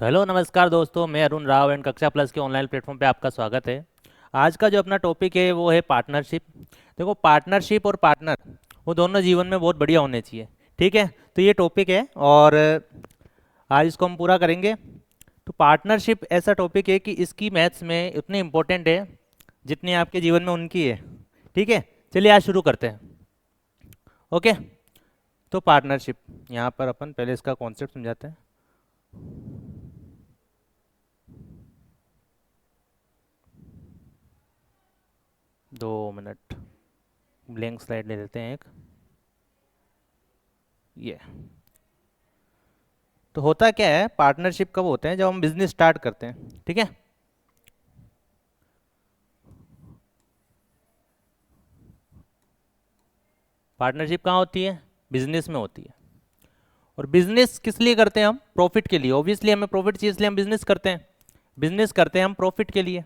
तो हेलो नमस्कार दोस्तों, मैं अरुण राव एंड कक्षा प्लस के ऑनलाइन प्लेटफॉर्म पे आपका स्वागत है। आज का जो अपना टॉपिक है वो है पार्टनरशिप। देखो, पार्टनरशिप और पार्टनर वो दोनों जीवन में बहुत बढ़िया होने चाहिए। ठीक है, तो ये टॉपिक है और आज इसको हम पूरा करेंगे। तो पार्टनरशिप ऐसा टॉपिक है कि इसकी मैथ्स में उतनी इम्पोर्टेंट है जितनी आपके जीवन में उनकी है। ठीक है, चलिए आज शुरू करते हैं। ओके, तो पार्टनरशिप, यहाँ पर अपन पहले इसका कॉन्सेप्ट समझाते हैं। 2 मिनट, ब्लैंक स्लाइड ले लेते हैं एक। ये तो होता क्या है, पार्टनरशिप कब होते हैं? जब हम बिजनेस स्टार्ट करते हैं। ठीक है, पार्टनरशिप कहाँ होती है? बिजनेस में होती है। और बिजनेस किस लिए करते हैं? हम प्रॉफिट के लिए। ऑब्वियसली हमें प्रॉफिट चाहिए, इसलिए हम बिजनेस करते हैं। बिजनेस करते हैं हम प्रॉफिट के लिए।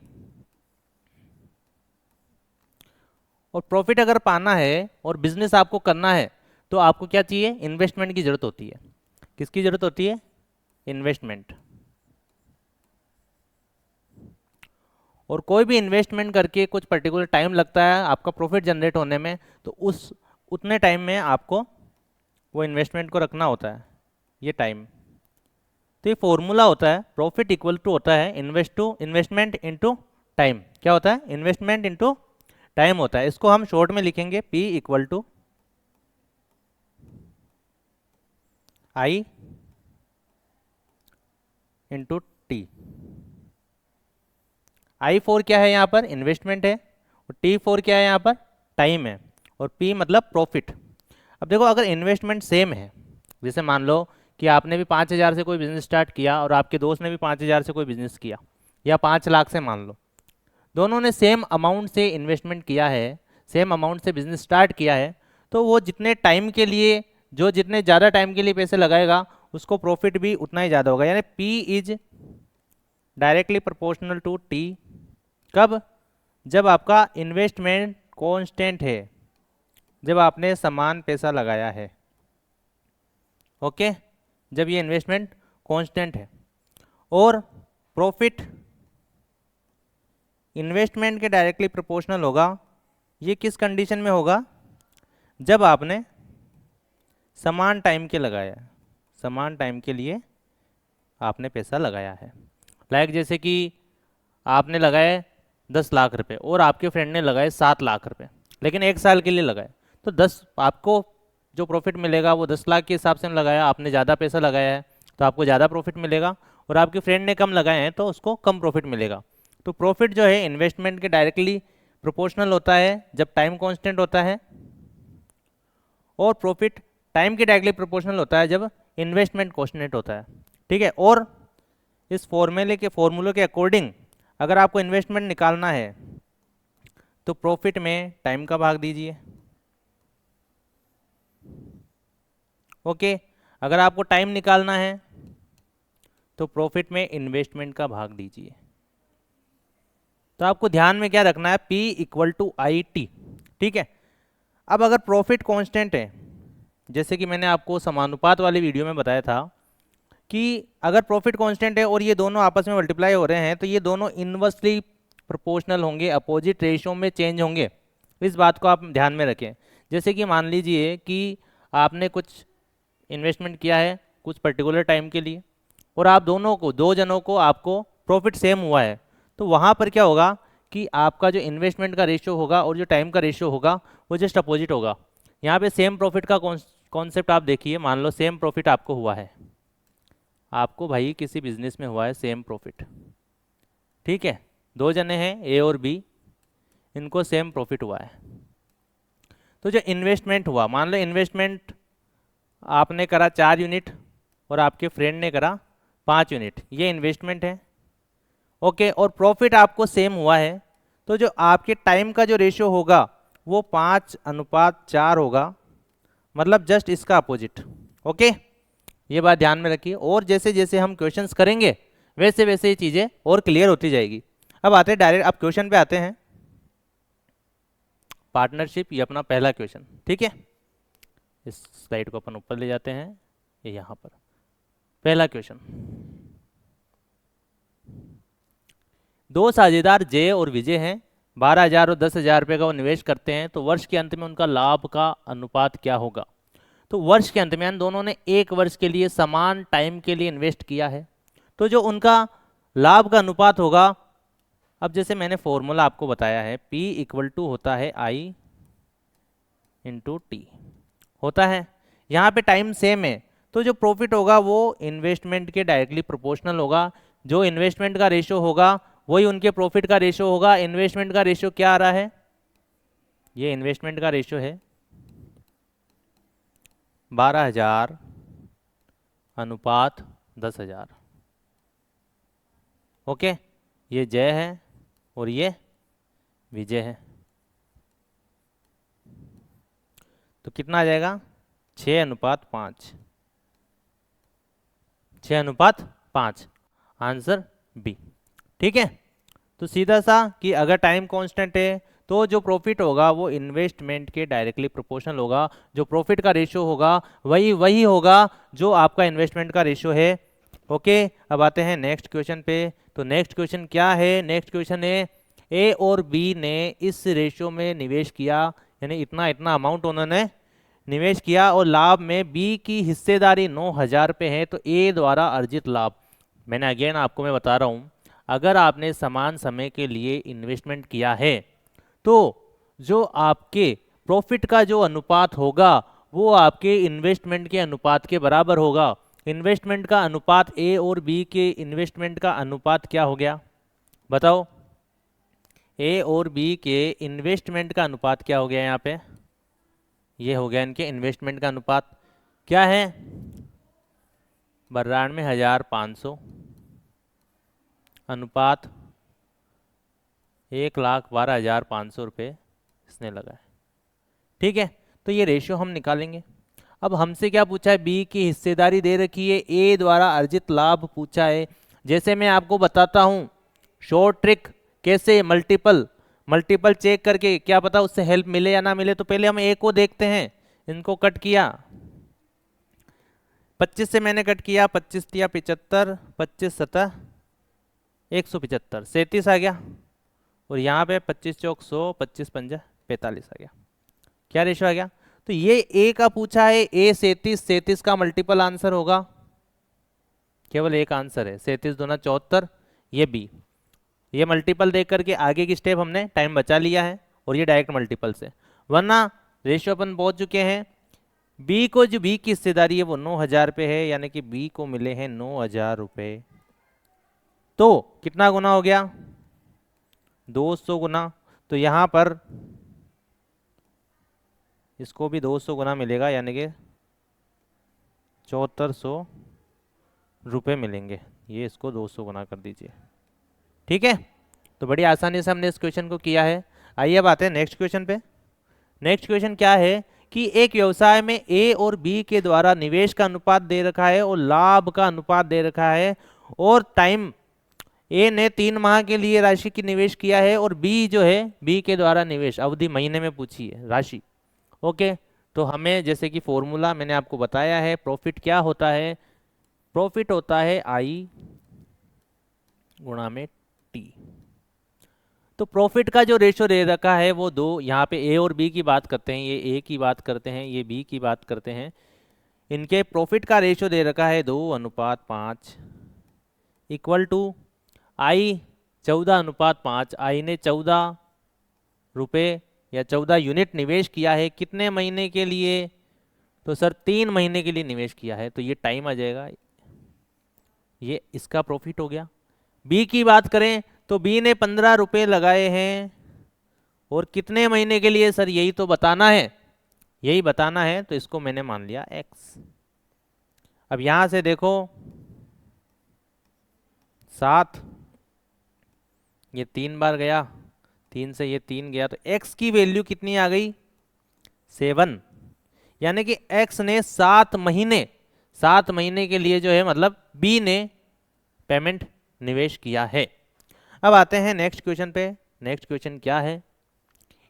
और प्रॉफिट अगर पाना है और बिजनेस आपको करना है तो आपको क्या चाहिए? इन्वेस्टमेंट की जरूरत होती है। किसकी जरूरत होती है? इन्वेस्टमेंट। और कोई भी इन्वेस्टमेंट करके कुछ पर्टिकुलर टाइम लगता है आपका प्रॉफिट जनरेट होने में, तो उस उतने टाइम में आपको वो इन्वेस्टमेंट को रखना होता है, ये टाइम। तो ये फॉर्मूला होता है, प्रॉफिट इक्वल टू होता है इन्वेस्टमेंट इनटू टाइम। क्या होता है? इन्वेस्टमेंट इनटू टाइम होता है। इसको हम शॉर्ट में लिखेंगे P equal to I into T. I4 क्या है यहाँ पर? इन्वेस्टमेंट है। और T4 क्या है यहाँ पर? टाइम है। और P मतलब प्रॉफिट। अब देखो, अगर इन्वेस्टमेंट सेम है, जैसे मान लो कि आपने भी 5,000 से कोई बिजनेस स्टार्ट किया और आपके दोस्त ने भी 5,000 से कोई बिजनेस किया, या 5 लाख से मान लो, दोनों ने सेम अमाउंट से इन्वेस्टमेंट किया है, सेम अमाउंट से बिजनेस स्टार्ट किया है, तो वो जितने टाइम के लिए, जो जितने ज़्यादा टाइम के लिए पैसे लगाएगा उसको प्रॉफिट भी उतना ही ज़्यादा होगा। यानी P is directly proportional to T। कब? जब आपका इन्वेस्टमेंट कांस्टेंट है, जब आपने समान पैसा लगाया है। ओके, जब ये इन्वेस्टमेंट कांस्टेंट है। और प्रॉफिट इन्वेस्टमेंट के डायरेक्टली प्रोपोर्शनल होगा। ये किस कंडीशन में होगा? जब आपने समान टाइम के लगाया है, समान टाइम के लिए आपने पैसा लगाया है। लाइक जैसे कि आपने लगाए 10 लाख रुपए और आपके फ्रेंड ने लगाए 7 लाख रुपए, लेकिन 1 साल के लिए लगाए, तो 10 आपको जो प्रॉफिट मिलेगा वो 10 लाख के हिसाब से लगाया। आपने ज़्यादा पैसा लगाया है तो आपको ज़्यादा प्रॉफिट मिलेगा, और आपके फ्रेंड ने कम लगाए हैं तो उसको कम प्रॉफिट मिलेगा। तो प्रॉफिट जो है इन्वेस्टमेंट के डायरेक्टली प्रोपोर्शनल होता है जब टाइम कांस्टेंट होता है, और प्रॉफिट टाइम के डायरेक्टली प्रोपोर्शनल होता है जब इन्वेस्टमेंट कांस्टेंट होता है। ठीक है, और इस फॉर्मूले के अकॉर्डिंग अगर आपको इन्वेस्टमेंट निकालना है तो प्रॉफिट में टाइम का भाग दीजिए। ओके, अगर आपको टाइम निकालना है तो प्रॉफिट में इन्वेस्टमेंट का भाग दीजिए। तो आपको ध्यान में क्या रखना है? P equal to I T. ठीक है, अब अगर प्रॉफिट कांस्टेंट है, जैसे कि मैंने आपको समानुपात वाली वीडियो में बताया था कि अगर प्रॉफिट कांस्टेंट है और ये दोनों आपस में मल्टीप्लाई हो रहे हैं तो ये दोनों इनवर्सली प्रोपोर्शनल होंगे, अपोजिट रेशियो में चेंज होंगे। इस बात को आप ध्यान में रखें। जैसे कि मान लीजिए कि आपने कुछ इन्वेस्टमेंट किया है कुछ पर्टिकुलर टाइम के लिए, और आप दोनों को, दो जनों को, आपको प्रॉफिट सेम हुआ है, तो वहाँ पर क्या होगा कि आपका जो इन्वेस्टमेंट का रेशियो होगा और जो टाइम का रेशियो होगा वो जस्ट अपोजिट होगा। यहाँ पे सेम प्रॉफिट का कॉन्सेप्ट आप देखिए। मान लो सेम प्रॉफिट आपको हुआ है, आपको भाई किसी बिजनेस में हुआ है सेम प्रॉफिट। ठीक है, दो जने हैं ए और बी, इनको सेम प्रॉफिट हुआ है। तो जो इन्वेस्टमेंट हुआ, मान लो इन्वेस्टमेंट आपने करा 4 यूनिट और आपके फ्रेंड ने करा 5 यूनिट, ये इन्वेस्टमेंट है। ओके, और प्रॉफिट आपको सेम हुआ है, तो जो आपके टाइम का जो रेशियो होगा वो 5:4 होगा, मतलब जस्ट इसका अपोजिट। ओके, ये बात ध्यान में रखिए। और जैसे जैसे हम क्वेश्चंस करेंगे वैसे वैसे ये चीज़ें और क्लियर होती जाएगी। अब आते हैं डायरेक्ट, अब क्वेश्चन पे आते हैं। पार्टनरशिप, ये अपना पहला क्वेश्चन। ठीक है, इस स्लाइड को अपन ऊपर ले जाते हैं, ये यहाँ पर पहला क्वेश्चन। दो साझेदार जय और विजय हैं, 12,000 और 10,000 रुपये का वो निवेश करते हैं, तो वर्ष के अंत में उनका लाभ का अनुपात क्या होगा? तो वर्ष के अंत में इन दोनों ने एक वर्ष के लिए समान टाइम के लिए इन्वेस्ट किया है, तो जो उनका लाभ का अनुपात होगा, अब जैसे मैंने फॉर्मूला आपको बताया है, P इक्वल टू होता है I इंटू टी होता है। यहाँ पे टाइम सेम है, तो जो प्रॉफिट होगा वो इन्वेस्टमेंट के डायरेक्टली प्रोपोर्शनल होगा। जो इन्वेस्टमेंट का रेशो होगा वही उनके प्रॉफिट का रेशो होगा। इन्वेस्टमेंट का रेशो क्या आ रहा है? ये इन्वेस्टमेंट का रेशो है 12,000 अनुपात 10,000। ओके, ये जय है और ये विजय है, तो कितना आ जाएगा? 6:5। 6:5, आंसर बी। ठीक है, तो सीधा सा कि अगर टाइम कांस्टेंट है तो जो प्रॉफिट होगा वो इन्वेस्टमेंट के डायरेक्टली प्रोपोर्शनल होगा। जो प्रॉफिट का रेशियो होगा वही होगा जो आपका इन्वेस्टमेंट का रेशियो है। ओके, अब आते हैं नेक्स्ट क्वेश्चन पे। तो नेक्स्ट क्वेश्चन क्या है? नेक्स्ट क्वेश्चन है ए और बी ने इस रेशियो में निवेश किया, यानी इतना इतना अमाउंट उन्होंने निवेश किया और लाभ में बी की हिस्सेदारी 9,000 रुपये है, तो ए द्वारा अर्जित लाभ, मैंने अगेन आपको मैं बता रहा हूँ, अगर आपने समान समय के लिए इन्वेस्टमेंट किया है तो जो आपके प्रॉफिट का जो अनुपात होगा वो आपके इन्वेस्टमेंट के अनुपात के बराबर होगा। इन्वेस्टमेंट का अनुपात ए और बी के इन्वेस्टमेंट का अनुपात क्या हो गया? बताओ, ए और बी के इन्वेस्टमेंट का अनुपात क्या हो गया? यहाँ पे ये हो गया इनके इन्वेस्टमेंट का अनुपात, क्या है? 92,500 अनुपात 1,12,500 रुपये इसने लगाए। ठीक है, तो ये रेशियो हम निकालेंगे। अब हमसे क्या पूछा है? बी की हिस्सेदारी दे रखी है, ए द्वारा अर्जित लाभ पूछा है। जैसे मैं आपको बताता हूँ शॉर्ट ट्रिक, कैसे मल्टीपल चेक करके, क्या पता उससे हेल्प मिले या ना मिले। तो पहले हम ए को देखते हैं, इनको कट किया, 25 से मैंने कट किया, 25 दिया 75, 25 7 175, 37 आ गया। और यहाँ पे 25 चौक 100, 25 पंजा 45 आ गया। क्या रेशो आ गया? तो ये ए का पूछा है, ए 37 का मल्टीपल आंसर होगा, केवल एक आंसर है, 37 दूना 74। ये बी, ये मल्टीपल देख करके आगे की स्टेप हमने टाइम बचा लिया है, और ये डायरेक्ट मल्टीपल से, वरना रेशियो अपन पहुंच चुके हैं। बी को जो बी की हिस्सेदारी है वो 9,000 रुपये है, यानी कि बी को मिले हैं 9,000 रुपये। तो कितना गुना हो गया? 200 गुना। तो यहाँ पर इसको भी 200 गुना मिलेगा, यानी कि 7400 रुपये मिलेंगे। ये इसको 200 गुना कर दीजिए। ठीक है, तो बड़ी आसानी से हमने इस क्वेश्चन को किया है। आइए अब आते हैं नेक्स्ट क्वेश्चन पे। नेक्स्ट क्वेश्चन क्या है कि एक व्यवसाय में ए और बी के द्वारा निवेश का अनुपात दे रखा है और लाभ का अनुपात दे रखा है, और टाइम ए ने 3 माह के लिए राशि की निवेश किया है, और बी जो है, बी के द्वारा निवेश अवधि महीने में पूछी है राशि। ओके, तो हमें जैसे कि फॉर्मूला मैंने आपको बताया है, प्रॉफिट क्या होता है? प्रॉफिट होता है आई गुणा में टी। तो प्रॉफिट का जो रेशो दे रखा है वो 2, यहाँ पे ए और बी की बात करते हैं, ये ए की बात करते हैं, ये बी की बात करते हैं। इनके प्रॉफिट का रेशो दे रखा है 2:5 इक्वल टू आई 14:5। आई ने 14 रुपये या 14 यूनिट निवेश किया है, कितने महीने के लिए? तो सर 3 महीने के लिए निवेश किया है, तो ये टाइम आ जाएगा, ये इसका प्रॉफिट हो गया। बी की बात करें तो बी ने 15 रुपये लगाए हैं, और कितने महीने के लिए? सर यही तो बताना है, यही बताना है, तो इसको मैंने मान लिया x। अब यहां से देखो 7, ये 3 बार गया, 3 से ये 3 गया, तो x की वैल्यू कितनी आ गई? 7, यानी कि x ने 7 महीने के लिए जो है, मतलब b ने पेमेंट निवेश किया है। अब आते हैं नेक्स्ट क्वेश्चन पे। नेक्स्ट क्वेश्चन क्या है?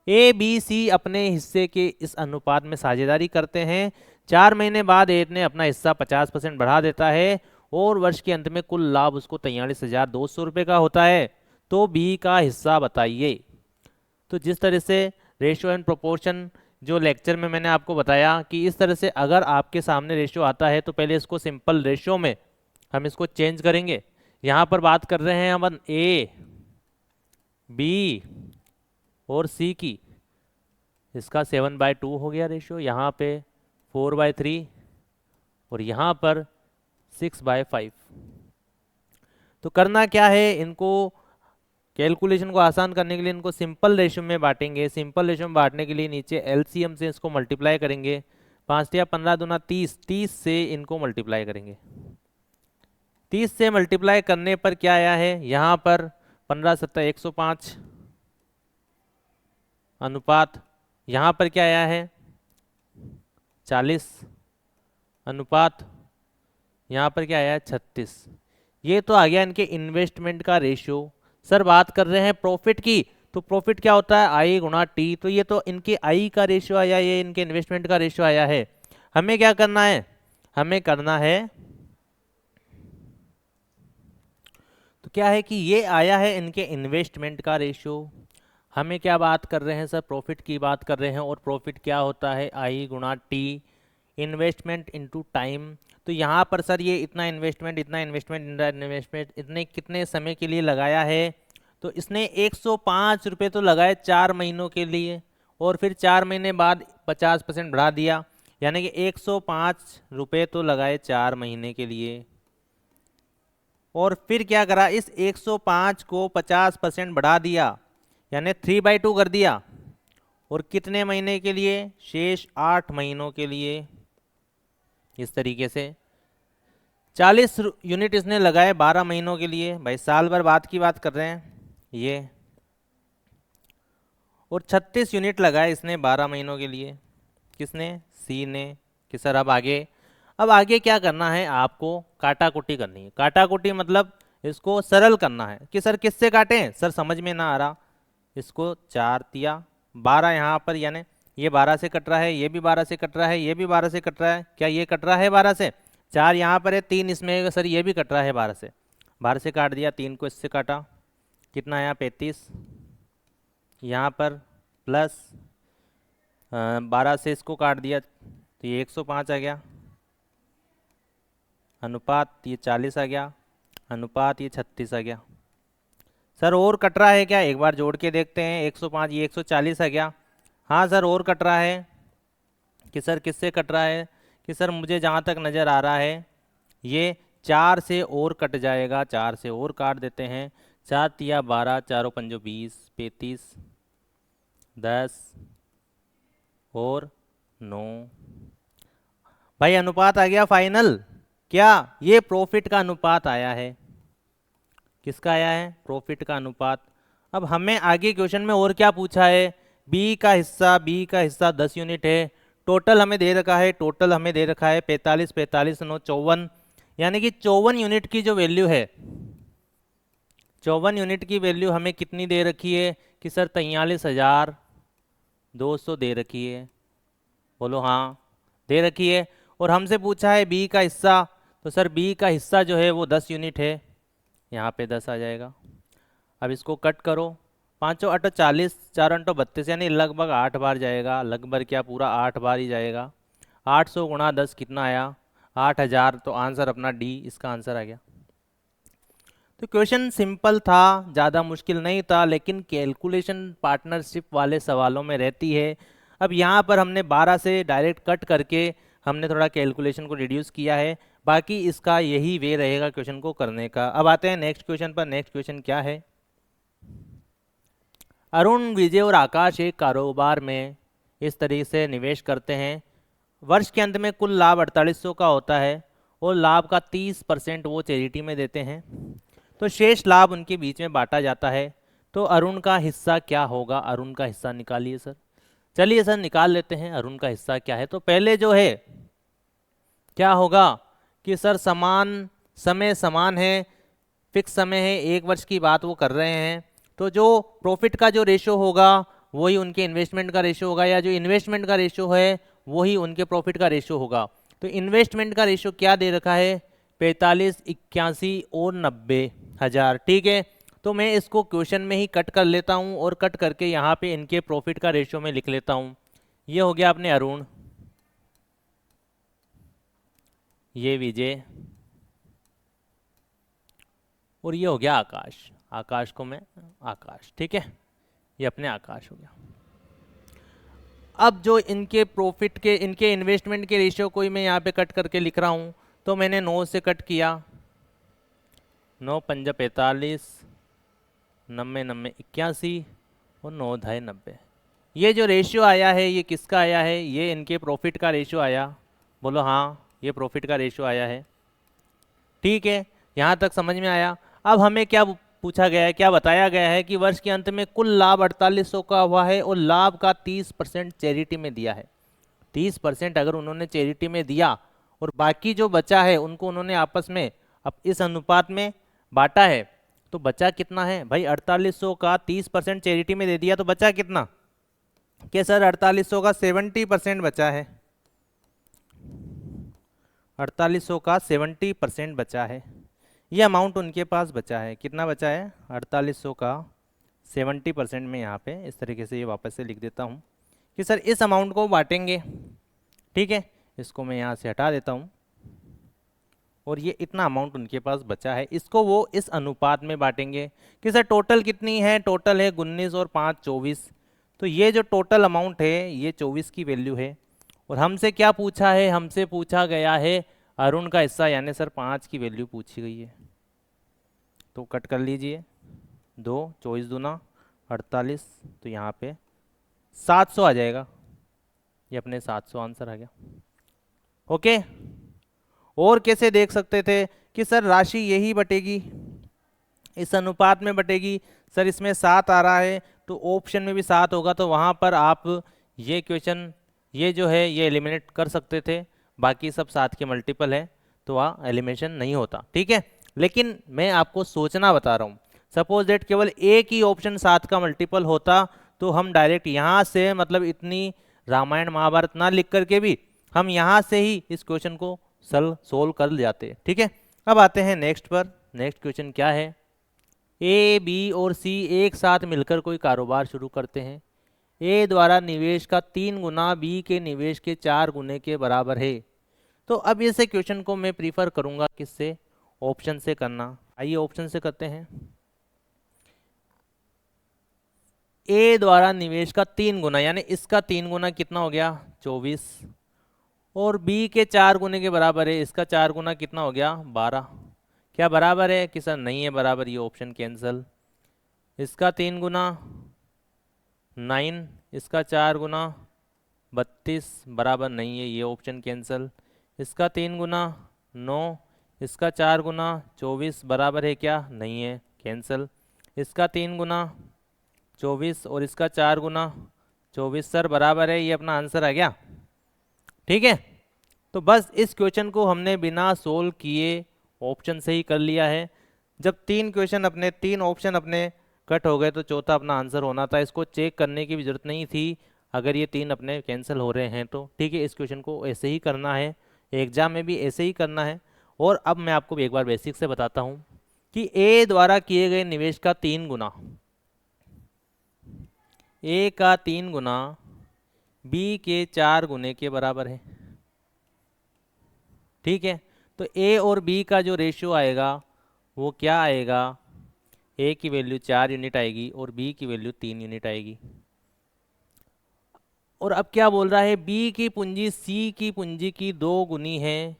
ए बी सी अपने हिस्से के इस अनुपात में साझेदारी करते हैं। 4 महीने बाद ए ने अपना हिस्सा 50% बढ़ा देता है, और वर्ष के अंत में कुल लाभ उसको 43,200 रुपये का होता है। तो बी का हिस्सा बताइए। तो जिस तरह से रेशियो एंड प्रोपोर्शन जो लेक्चर में मैंने आपको बताया कि इस तरह से अगर आपके सामने रेशियो आता है तो पहले इसको सिंपल रेशियो में हम इसको चेंज करेंगे। यहाँ पर बात कर रहे हैं हम ए बी और सी की, इसका 7/2 हो गया रेशियो, यहाँ पे 4/3 और यहाँ पर 6/5। तो करना क्या है, इनको कैलकुलेशन को आसान करने के लिए इनको सिंपल रेशियो में बांटेंगे। सिंपल रेशियो में बांटने के लिए नीचे एलसीएम से इसको मल्टीप्लाई करेंगे। 5 या 15 दूना 30, 30 से इनको मल्टीप्लाई करेंगे। 30 से मल्टीप्लाई करने पर क्या आया है, यहाँ पर 15 7 105 अनुपात, यहाँ पर क्या आया है 40 अनुपात, यहाँ पर क्या आया है 36। ये तो आ गया इनके इन्वेस्टमेंट का रेशियो। सर बात कर रहे हैं प्रॉफिट की, तो प्रॉफिट क्या होता है आई गुणा टी, तो ये तो इनके आई का रेशियो आया, ये इनके इन्वेस्टमेंट का रेशियो आया है। हमें क्या करना है, हमें करना है तो क्या है कि ये आया है इनके इन्वेस्टमेंट का रेशियो। हमें क्या बात कर रहे हैं सर, प्रॉफिट की बात कर रहे हैं, और प्रॉफिट क्या होता है आई गुणा टी, इन्वेस्टमेंट इनटू टाइम। तो यहाँ पर सर ये इतना इन्वेस्टमेंट इतने कितने समय के लिए लगाया है, तो इसने 105 रुपये तो लगाए 4 महीनों के लिए, और फिर 4 महीने बाद 50% बढ़ा दिया, यानी कि 105 रुपये तो लगाए 4 महीने के लिए। और फिर क्या करा, इस 105 को 50% बढ़ा दिया, यानी 3/2 कर दिया, और कितने महीने के लिए, शेष 8 महीनों के लिए। इस तरीके से 40 यूनिट इसने लगाए 12 महीनों के लिए, भाई साल भर बाद की बात कर रहे हैं ये, और 36 यूनिट लगाए इसने 12 महीनों के लिए, किसने, सी ने। कि सर अब आगे क्या करना है, आपको काटा कुटी करनी है। काटा कुटी मतलब इसको सरल करना है कि सर किससे काटें, सर समझ में ना आ रहा, इसको 4 तिया 12 यहाँ पर, यानी ये 12 से कट रहा है, ये भी 12 से कट रहा है, ये भी 12 से कट रहा है, क्या ये कट रहा है 12 से, 4 यहाँ पर है, 3 इसमें, सर ये भी कट रहा है 12 से काट दिया, 3 को इससे काटा, कितना आया 35, यहाँ पर प्लस 12 से इसको काट दिया तो ये 105 आ गया, अनुपात ये 40 आ गया, अनुपात ये 36 आ गया। सर और कट रहा है क्या, एक बार जोड़ के देखते हैं, 105 ये 140 आ गया। हाँ सर और कट रहा है, कि सर किससे कट रहा है, कि सर मुझे जहाँ तक नज़र आ रहा है ये 4 से और कट जाएगा, 4 से और काट देते हैं, 4 तिया 12, 4 पंजो 20, 35, 10 और 9। भाई अनुपात आ गया फाइनल, क्या ये प्रॉफिट का अनुपात आया है, किसका आया है, प्रॉफिट का अनुपात। अब हमें आगे क्वेश्चन में और क्या पूछा है, बी का हिस्सा 10 यूनिट है, टोटल हमें दे रखा है, 45 45 9 54, यानी कि 54 यूनिट की जो वैल्यू है, 54 यूनिट की वैल्यू हमें कितनी दे रखी है, कि सर 43,200 दे रखी है, बोलो हाँ दे रखी है। और हमसे पूछा है बी का हिस्सा, तो सर बी का हिस्सा जो है वो 10 यूनिट है, यहाँ पे 10 आ जाएगा। अब इसको कट करो, 5 8 40, 4 8 32, यानी लगभग 8 बार जाएगा, लगभग क्या पूरा 8 बार ही जाएगा। 800 गुणा 10 कितना आया, 8000, तो आंसर अपना डी इसका आंसर आ गया। तो क्वेश्चन सिंपल था, ज़्यादा मुश्किल नहीं था, लेकिन कैलकुलेशन पार्टनरशिप वाले सवालों में रहती है। अब यहाँ पर हमने 12 से डायरेक्ट कट करके हमने थोड़ा कैलकुलेशन को रिड्यूस किया है, बाकी इसका यही वे रहेगा क्वेश्चन को करने का। अब आते हैं नेक्स्ट क्वेश्चन पर। नेक्स्ट क्वेश्चन क्या है, अरुण, विजय और आकाश एक कारोबार में इस तरीके से निवेश करते हैं, वर्ष के अंत में कुल लाभ 4800 का होता है और लाभ का 30% वो चैरिटी में देते हैं, तो शेष लाभ उनके बीच में बांटा जाता है, तो अरुण का हिस्सा क्या होगा, अरुण का हिस्सा निकालिए सर। चलिए सर निकाल लेते हैं अरुण का हिस्सा क्या है। तो पहले जो है क्या होगा कि सर समान समय समान है, फिक्स समय है, 1 वर्ष की बात वो कर रहे हैं, तो जो प्रॉफिट का जो रेशो होगा वही उनके इन्वेस्टमेंट का रेशो होगा, या जो इन्वेस्टमेंट का रेशो है वही उनके प्रॉफिट का रेशो होगा। तो इन्वेस्टमेंट का रेशो क्या दे रखा है, 45, 81 और 90 हज़ार, ठीक है। तो मैं इसको क्वेश्चन में ही कट कर लेता हूँ और कट करके यहाँ पे इनके प्रॉफिट का रेशियो में लिख लेता हूँ। ये हो गया अपने अरुण, ये विजय, और ये हो गया आकाश। आकाश को मैं आकाश, ठीक है, ये अपने आकाश हो गया। अब जो इनके प्रॉफिट के, इनके इन्वेस्टमेंट के रेशियो को ही मैं यहाँ पे कट करके लिख रहा हूँ। तो मैंने 9 से कट किया, 9 पंजा 45, 90 90 81 और 9 ढाई 90। ये जो रेशियो आया है ये किसका आया है? ये इनके प्रॉफिट का रेशियो आया। बोलो हाँ, ये प्रॉफिट का रेशियो आया है। ठीक है, यहाँ तक समझ में आया। अब हमें क्या पूछा गया है, क्या बताया गया है कि वर्ष के अंत में कुल लाभ 4800 का हुआ है और लाभ का 30% चैरिटी में दिया है। 30% अगर उन्होंने चैरिटी में दिया और बाकी जो बचा है उनको उन्होंने आपस में अब इस अनुपात में बांटा है, तो बचा कितना है भाई? 4800 का 30% चैरिटी में दे दिया तो बचा कितना? कि सर 4800 का 70% बचा है। 4800 का 70% बचा है, ये अमाउंट उनके पास बचा है। कितना बचा है? 4800 का 70% में यहाँ पे इस तरीके से ये वापस से लिख देता हूँ कि सर इस अमाउंट को बांटेंगे। ठीक है, इसको मैं यहाँ से हटा देता हूँ और ये इतना अमाउंट उनके पास बचा है, इसको वो इस अनुपात में बांटेंगे कि सर टोटल कितनी है? टोटल है 19 और 5 24। तो ये जो टोटल अमाउंट है ये 24 की वैल्यू है। और हमसे क्या पूछा है? हमसे पूछा गया है अरुण का हिस्सा, यानी सर 5 की वैल्यू पूछी गई है। तो कट कर लीजिए, 2 24 दूना 48, तो यहाँ पे 700 आ जाएगा। ये अपने 700 आंसर आ गया। ओके, और कैसे देख सकते थे कि सर राशि यही बटेगी, इस अनुपात में बटेगी। सर इसमें 7 आ रहा है तो ऑप्शन में भी 7 होगा, तो वहाँ पर आप ये क्वेश्चन, ये जो है ये एलिमिनेट कर सकते थे। बाकी सब 7 के मल्टीपल है तो वहाँ एलिमिनेशन नहीं होता। ठीक है, लेकिन मैं आपको सोचना बता रहा हूँ। सपोज दैट केवल एक ही ऑप्शन 7 का मल्टीपल होता तो हम डायरेक्ट यहाँ से, मतलब इतनी रामायण महाभारत ना लिख करके भी हम यहाँ से ही इस क्वेश्चन को सोल्व कर जाते। ठीक है, अब आते हैं नेक्स्ट पर। नेक्स्ट क्वेश्चन क्या है? ए, बी और सी एक साथ मिलकर कोई कारोबार शुरू करते हैं। ए द्वारा निवेश का 3 गुना बी के निवेश के 4 गुने के बराबर है। तो अब इसे क्वेश्चन को मैं प्रीफर करूंगा किससे? ऑप्शन से करना। आइए ऑप्शन से करते हैं। ए द्वारा निवेश का 3 गुना, यानी इसका 3 गुना कितना हो गया? 24, और बी के 4 गुने के बराबर है, इसका 4 गुना कितना हो गया? 12। क्या बराबर है? कि सर नहीं है बराबर, ये ऑप्शन कैंसिल। इसका 3 गुना 9, इसका 4 गुना 32 बराबर नहीं है, ये ऑप्शन कैंसिल। इसका 3 गुना 9, इसका 4 गुना 24 बराबर है क्या? नहीं है, कैंसिल। इसका 3 गुना 24 और इसका 4 गुना 24 सर बराबर है, ये अपना आंसर आ गया। ठीक है, तो बस इस क्वेश्चन को हमने बिना सोल्व किए ऑप्शन से ही कर लिया है। जब 3 ऑप्शन अपने कट हो गए तो चौथा अपना आंसर होना था। इसको चेक करने की भी जरूरत नहीं थी अगर ये 3 अपने कैंसिल हो रहे हैं तो। ठीक है, इस क्वेश्चन को ऐसे ही करना है, एग्जाम में भी ऐसे ही करना है। और अब मैं आपको एक बार बेसिक से बताता हूँ कि ए द्वारा किए गए निवेश का 3 गुना, ए का 3 गुना बी के 4 गुने के बराबर है। ठीक है, तो ए और बी का जो रेशियो आएगा वो क्या आएगा? ए की वैल्यू 4 यूनिट आएगी और बी की वैल्यू 3 यूनिट आएगी। और अब क्या बोल रहा है? बी की पूंजी सी की पूंजी की 2 गुनी है,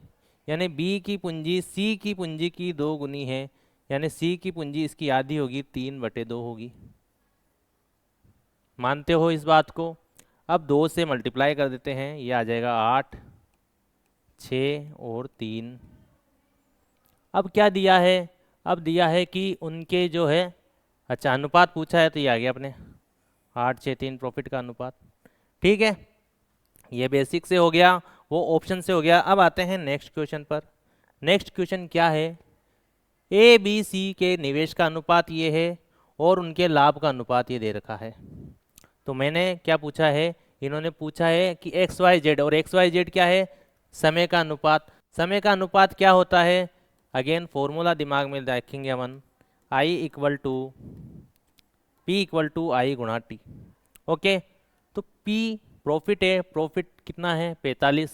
यानी बी की पूंजी सी की पूंजी की 2 गुनी है, यानी सी की पूंजी इसकी आधी होगी, 3/2 होगी। मानते हो इस बात को? अब 2 से मल्टीप्लाई कर देते हैं, ये आ जाएगा 8, 6 और 3। अब क्या दिया है? अब दिया है कि उनके जो है, अच्छा अनुपात पूछा है तो ये आ गया अपने 8 6 3 प्रॉफिट का अनुपात। ठीक है, ये बेसिक से हो गया, वो ऑप्शन से हो गया। अब आते हैं नेक्स्ट क्वेश्चन पर। नेक्स्ट क्वेश्चन क्या है? ए बी सी के निवेश का अनुपात ये है और उनके लाभ का अनुपात ये दे रखा है। तो मैंने क्या पूछा है? इन्होंने पूछा है कि एक्स वाई जेड, और एक्स वाई जेड क्या है? समय का अनुपात। समय का अनुपात क्या होता है? अगेन फॉर्मूला दिमाग में रखेंगे अपन। I equal to P equal to I गुणा टी। ओके, तो पी प्रॉफिट है, प्रॉफिट कितना है 45,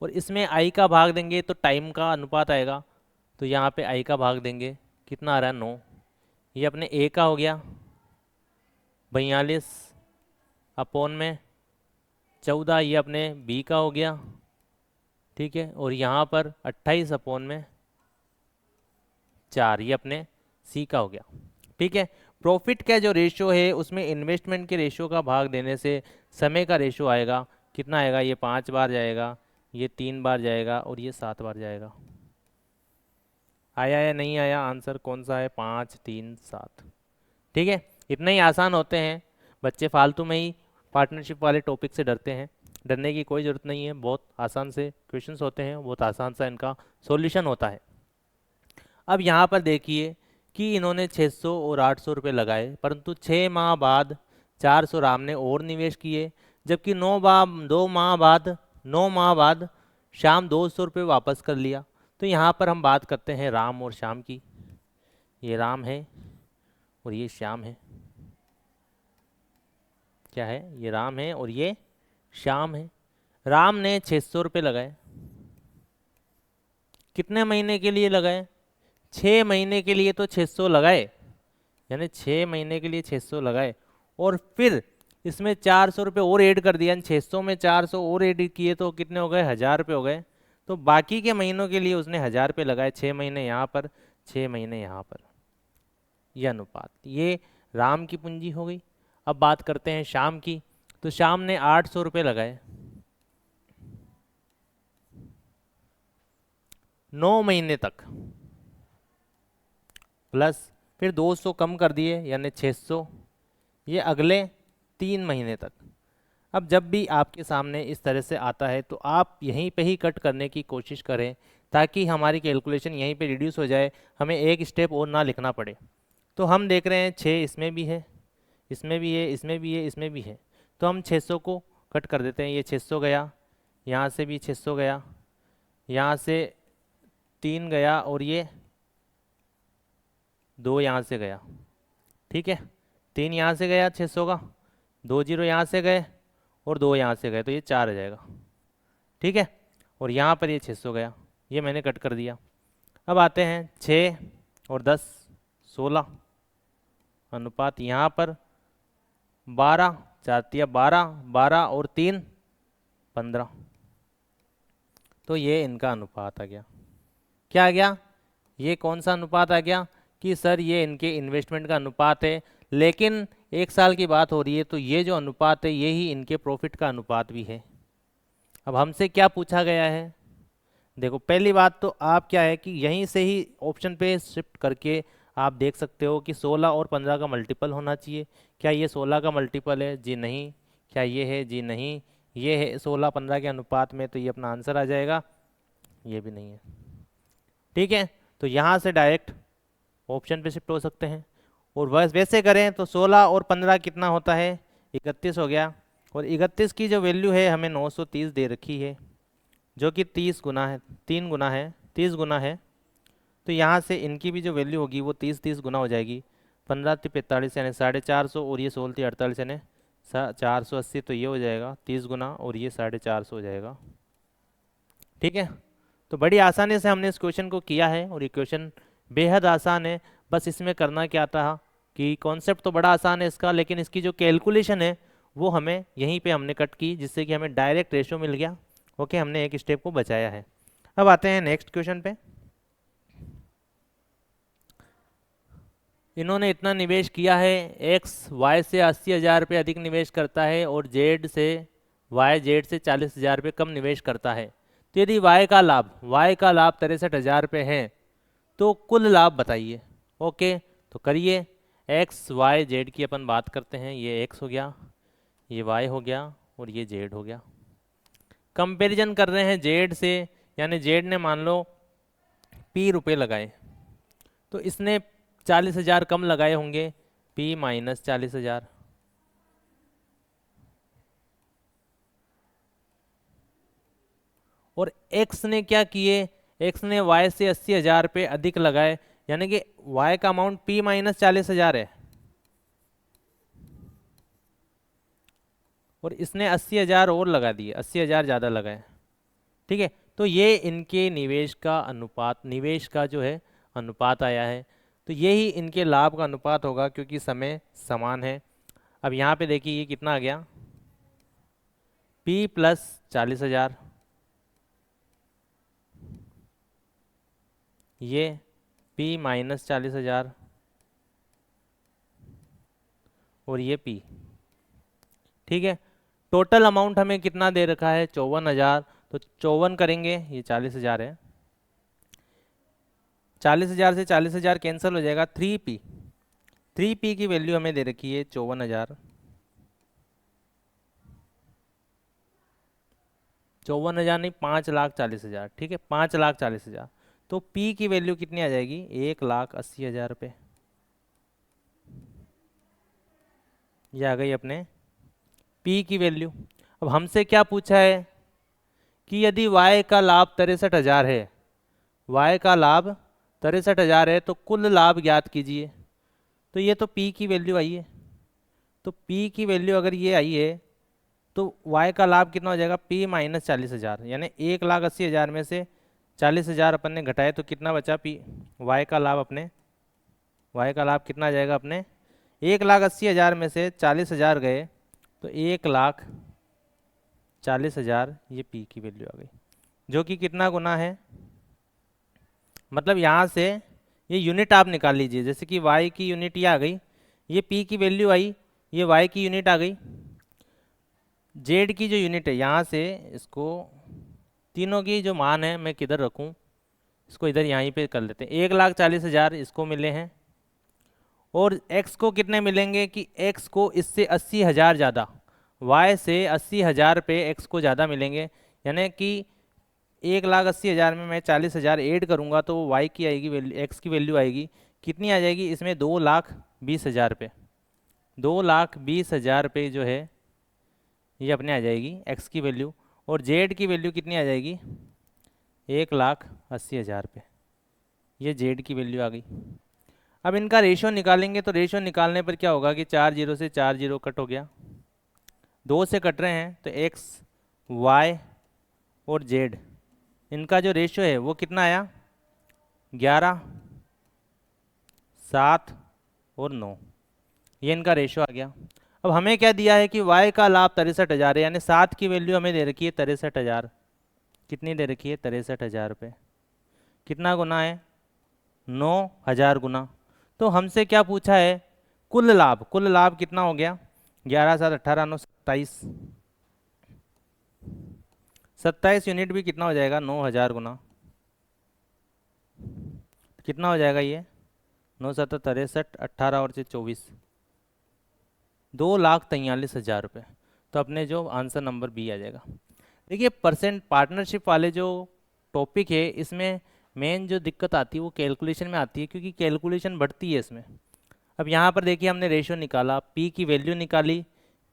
और इसमें आई का भाग देंगे तो टाइम का अनुपात आएगा, तो यहाँ पे आई का भाग देंगे, कितना आ रहा है 9। ये अपने ए का हो गया 42 अपॉन में 14, ये अपने बी का हो गया, ठीक है, और यहाँ पर 28 अपॉन में 4, ये अपने सी का हो गया, ठीक है। प्रॉफिट का जो रेशियो है उसमें इन्वेस्टमेंट के रेशियो का भाग देने से समय का रेशियो आएगा, कितना आएगा, ये 5 बार जाएगा, ये 3 बार जाएगा, और ये 7 बार जाएगा। आया या नहीं आया आंसर कौन सा है, 5 3 7, ठीक है। इतने ही आसान होते हैं, बच्चे फालतू में ही पार्टनरशिप वाले टॉपिक से डरते हैं, डरने की कोई ज़रूरत नहीं है, बहुत आसान से क्वेश्चंस होते हैं, बहुत आसान सा इनका सॉल्यूशन होता है। अब यहाँ पर देखिए कि इन्होंने 600 और 800 रुपये लगाए, परंतु 6 माह बाद 400 राम ने और निवेश किए, जबकि 9 माह बाद शाम 200 रुपये वापस कर लिया। तो यहाँ पर हम बात करते हैं राम और श्याम की। ये राम है और ये श्याम है, क्या है, ये राम है और ये श्याम है। राम ने 600 रुपये लगाए, कितने महीने के लिए लगाए, 6 महीने के लिए तो 600 लगाए, यानी 6 महीने के लिए 600 लगाए, और फिर इसमें 400 रुपये और ऐड कर दिया, 600 में 400 और ऐड किए तो कितने हो गए, 1000 रुपये हो गए। तो बाकी के महीनों के लिए उसने 1000 रुपये लगाए, 6 महीने यहाँ पर, 6 महीने यहाँ पर, यह अनुपात, ये राम की पूंजी हो गई। अब बात करते हैं श्याम की, तो श्याम ने 800 रुपये लगाए 9 महीने तक, प्लस फिर 200 कम कर दिए यानी 600, ये अगले 3 महीने तक। अब जब भी आपके सामने इस तरह से आता है तो आप यहीं पे ही कट करने की कोशिश करें, ताकि हमारी कैलकुलेशन यहीं पे रिड्यूस हो जाए, हमें एक स्टेप और ना लिखना पड़े। तो हम देख रहे हैं 6 इसमें भी है, इसमें भी है, इसमें भी है, इसमें भी है, तो हम 600 को कट कर देते हैं। ये 600 गया, यहाँ से भी 600 गया, यहाँ से 3 गया, और ये 2 यहाँ से गया, ठीक है, 3 यहाँ से गया 600 का, 2 जीरो यहाँ से गए और 2 यहाँ से गए, तो ये 4 आ जाएगा, ठीक है। और यहाँ पर ये 600 गया, ये मैंने कट कर दिया। अब आते हैं 6 और 10 16 अनुपात, यहाँ पर 12 4 12, 12 और 3 15, तो ये इनका अनुपात आ गया। क्या आ गया, ये कौन सा अनुपात आ गया कि सर ये इनके इन्वेस्टमेंट का अनुपात है, लेकिन 1 साल की बात हो रही है, तो ये जो अनुपात है ये ही इनके प्रॉफिट का अनुपात भी है। अब हमसे क्या पूछा गया है, देखो पहली बात तो आप क्या है कि यहीं से ही ऑप्शन पे शिफ्ट करके आप देख सकते हो कि 16 और 15 का मल्टीपल होना चाहिए। क्या ये 16 का मल्टीपल है, जी नहीं। क्या ये है, जी नहीं। ये है 16 15 के अनुपात में, तो ये अपना आंसर आ जाएगा, ये भी नहीं है, ठीक है। तो यहाँ से डायरेक्ट ऑप्शन पे शिफ्ट हो सकते हैं, और बस वैसे करें तो 16 और 15 कितना होता है, 31 हो गया, और 31 की जो वैल्यू है हमें 930 दे रखी है, जो कि 30 गुना है, 3 गुना है, 30 गुना है। तो यहाँ से इनकी भी जो वैल्यू होगी वो 30 गुना हो जाएगी। 15 × 45 यानी 450, और ये 16 × 48 यानी 480, तो ये हो जाएगा 30 गुना, और ये 450 हो जाएगा, ठीक है। तो बड़ी आसानी से हमने इस क्वेश्चन को किया है, और ये क्वेश्चन बेहद आसान है। बस इसमें करना क्या था कि कॉन्सेप्ट तो बड़ा आसान है इसका, लेकिन इसकी जो कैलकुलेशन है वो हमें यहीं पे हमने कट की, जिससे कि हमें डायरेक्ट रेशो मिल गया। ओके, हमने एक स्टेप को बचाया है। अब आते हैं नेक्स्ट क्वेश्चन पे। इन्होंने इतना निवेश किया है, एक्स वाई से 80,000 रुपये अधिक निवेश करता है, और जेड से 40,000 रुपये कम निवेश करता है। तो यदि वाई का लाभ 63,000 रुपये है, तो कुल लाभ बताइए। ओके, तो करिए, एक्स वाई जेड की अपन बात करते हैं। ये एक्स हो गया, ये वाई हो गया, और ये जेड हो गया। कंपैरिजन कर रहे हैं जेड से, यानी जेड ने मान लो पी रुपये लगाए, तो इसने 40,000 कम लगाए होंगे, पी माइनस 40,000। और एक्स ने क्या किए, एक्स ने वाई से 80,000 रुपये अधिक लगाए, यानी कि y का अमाउंट p माइनस 40,000 है और इसने 80,000 और लगा दिए, 80,000 ज़्यादा लगाए। ठीक है, तो ये इनके निवेश का अनुपात, निवेश का जो है अनुपात आया है। तो यही इनके लाभ का अनुपात होगा क्योंकि समय समान है। अब यहाँ पे देखिए ये कितना आ गया, p प्लस 40,000, ये p माइनस 40,000 और ये p। ठीक है, टोटल अमाउंट हमें कितना दे रखा है, 54,000। तो 54 करेंगे, ये 40,000 है, 40,000 से 40,000 कैंसिल हो जाएगा, 3p, 3p की वैल्यू हमें दे रखी है 54,000, 54,000 नहीं 5,40,000। ठीक है, 5,40,000। तो p की वैल्यू कितनी आ जाएगी, 1,80,000 रुपये। ये आ गई अपने p की वैल्यू। अब हमसे क्या पूछा है कि यदि y का लाभ 63,000 है, y का लाभ 63,000 है तो कुल लाभ ज्ञात कीजिए। तो ये तो p की वैल्यू आई है, तो p की वैल्यू अगर ये आई है तो y का लाभ कितना हो जाएगा, p माइनस 40,000, यानी 1,80,000 में से 40,000 अपन ने घटाए तो कितना बचा, p y का लाभ अपने, y का लाभ कितना आ जाएगा अपने, 1,80,000 में से 40,000 गए तो 1,40,000, ये p की वैल्यू आ गई, जो कि कितना गुना है, मतलब यहाँ से ये यूनिट आप निकाल लीजिए। जैसे कि y की यूनिट ये आ गई, ये p की वैल्यू आई, ये y की यूनिट आ गई, z की जो यूनिट है यहाँ से इसको, तीनों की जो मान है मैं किधर रखूँ, इसको इधर यहीं पे कर लेते हैं। 1,40,000 इसको मिले हैं और x को कितने मिलेंगे कि x को इससे 80,000 ज़्यादा, y से 80,000 पे x को ज़्यादा मिलेंगे। यानी कि 1,80,000 में मैं 40,000 ऐड करूँगा तो y की आएगी वैल्यू, x की वैल्यू आएगी कितनी आ जाएगी इसमें, 2,20,000 पे, 2,20,000 पे जो है ये अपने आ जाएगी x की वैल्यू। और z की वैल्यू कितनी आ जाएगी, 1,80,000 पे, ये z की वैल्यू आ गई। अब इनका रेशो निकालेंगे तो रेशो निकालने पर क्या होगा कि 4 जीरो से 4 जीरो कट हो गया, 2 से कट रहे हैं तो x, y और z, इनका जो रेशो है वो कितना आया, 11, 7 और 9, ये इनका रेशो आ गया। अब हमें क्या दिया है कि y का लाभ 63,000 है, यानी 7 की वैल्यू हमें दे रखी है 63,000, कितनी दे रखी है, 63,000 रुपये, कितना गुना है, 9,000 गुना। तो हमसे क्या पूछा है, कुल लाभ, कुल लाभ कितना हो गया, 11, 7, 18, 9, 27, 27 यूनिट भी कितना हो जाएगा, 9,000 गुना, कितना हो जाएगा ये, 9 7 63, 18 और से 24, 2,43,000 रुपये। तो अपने जो आंसर नंबर बी आ जाएगा। देखिए परसेंट पार्टनरशिप वाले जो टॉपिक है इसमें मेन जो दिक्कत आती है वो कैलकुलेशन में आती है, क्योंकि कैलकुलेशन बढ़ती है इसमें। अब यहाँ पर देखिए हमने रेशो निकाला, पी की वैल्यू निकाली,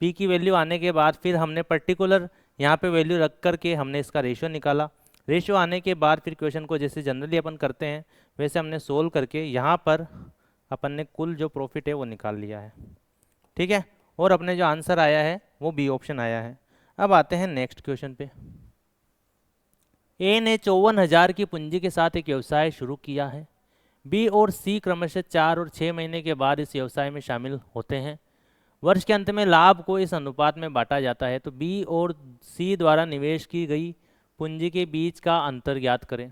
पी की वैल्यू आने के बाद फिर हमने पर्टिकुलर यहाँ पे वैल्यू रख करके हमने इसका रेशो निकाला। रेशो आने के बाद फिर क्वेश्चन को जैसे जनरली अपन करते हैं वैसे हमने सोल्व करके यहाँ पर अपन ने कुल जो प्रॉफिट है वो निकाल लिया है। ठीक है, और अपने जो आंसर आया है वो बी ऑप्शन आया है। अब आते हैं नेक्स्ट क्वेश्चन पे। ए ने 54,000 की पूंजी के साथ एक व्यवसाय शुरू किया है। बी और सी क्रमशः 4 और 6 महीने के बाद इस व्यवसाय में शामिल होते हैं। वर्ष के अंत में लाभ को इस अनुपात में बांटा जाता है। तो बी और सी द्वारा निवेश की गई पूंजी के बीच का अंतर ज्ञात करें।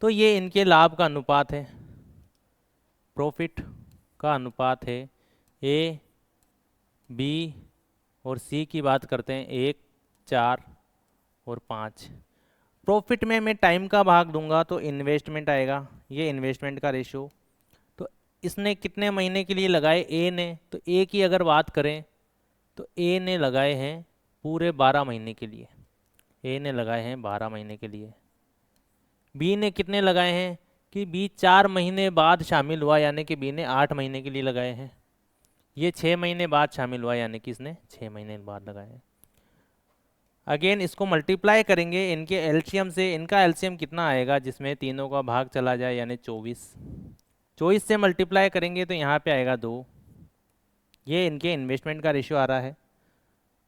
तो ये इनके लाभ का अनुपात है, प्रॉफिट का अनुपात है। ए, बी और सी की बात करते हैं, 1, 4 और 5। प्रॉफिट में मैं टाइम का भाग दूंगा तो इन्वेस्टमेंट आएगा, ये इन्वेस्टमेंट का रेशो। तो इसने कितने महीने के लिए लगाए, ए ने, तो ए की अगर बात करें तो ए ने लगाए हैं पूरे 12 महीने के लिए, ए ने लगाए हैं 12 महीने के लिए। बी ने कितने लगाए हैं कि बी 4 महीने बाद शामिल हुआ, यानी कि बी ने 8 महीने के लिए लगाए हैं। ये 6 महीने बाद शामिल हुआ, यानी कि इसने 6 महीने बाद लगाए हैं। अगेन इसको मल्टीप्लाई करेंगे इनके एलसीएम से। इनका एलसीएम कितना आएगा जिसमें तीनों का भाग चला जाए, यानी 24। 24 से मल्टीप्लाई करेंगे तो यहाँ पे आएगा 2। ये इनके इन्वेस्टमेंट का रेशियो आ रहा है।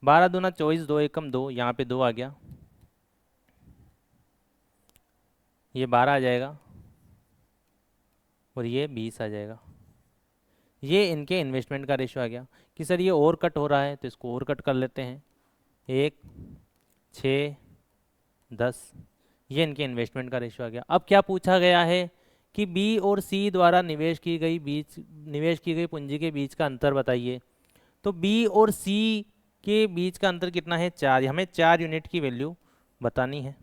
12 दूना 24, 2 एकम 2, यहाँ पे 2 आ गया, ये 12 आ जाएगा और ये 20 आ जाएगा। ये इनके इन्वेस्टमेंट का रेशियो आ गया। कि सर ये और कट हो रहा है तो इसको और कट कर लेते हैं। 1, 6, 10, ये इनके इन्वेस्टमेंट का रेशियो आ गया। अब क्या पूछा गया है कि बी और सी द्वारा निवेश की गई पूंजी के बीच का अंतर बताइए। तो बी और सी के बीच का अंतर कितना है? 4। हमें 4 यूनिट की वैल्यू बतानी है।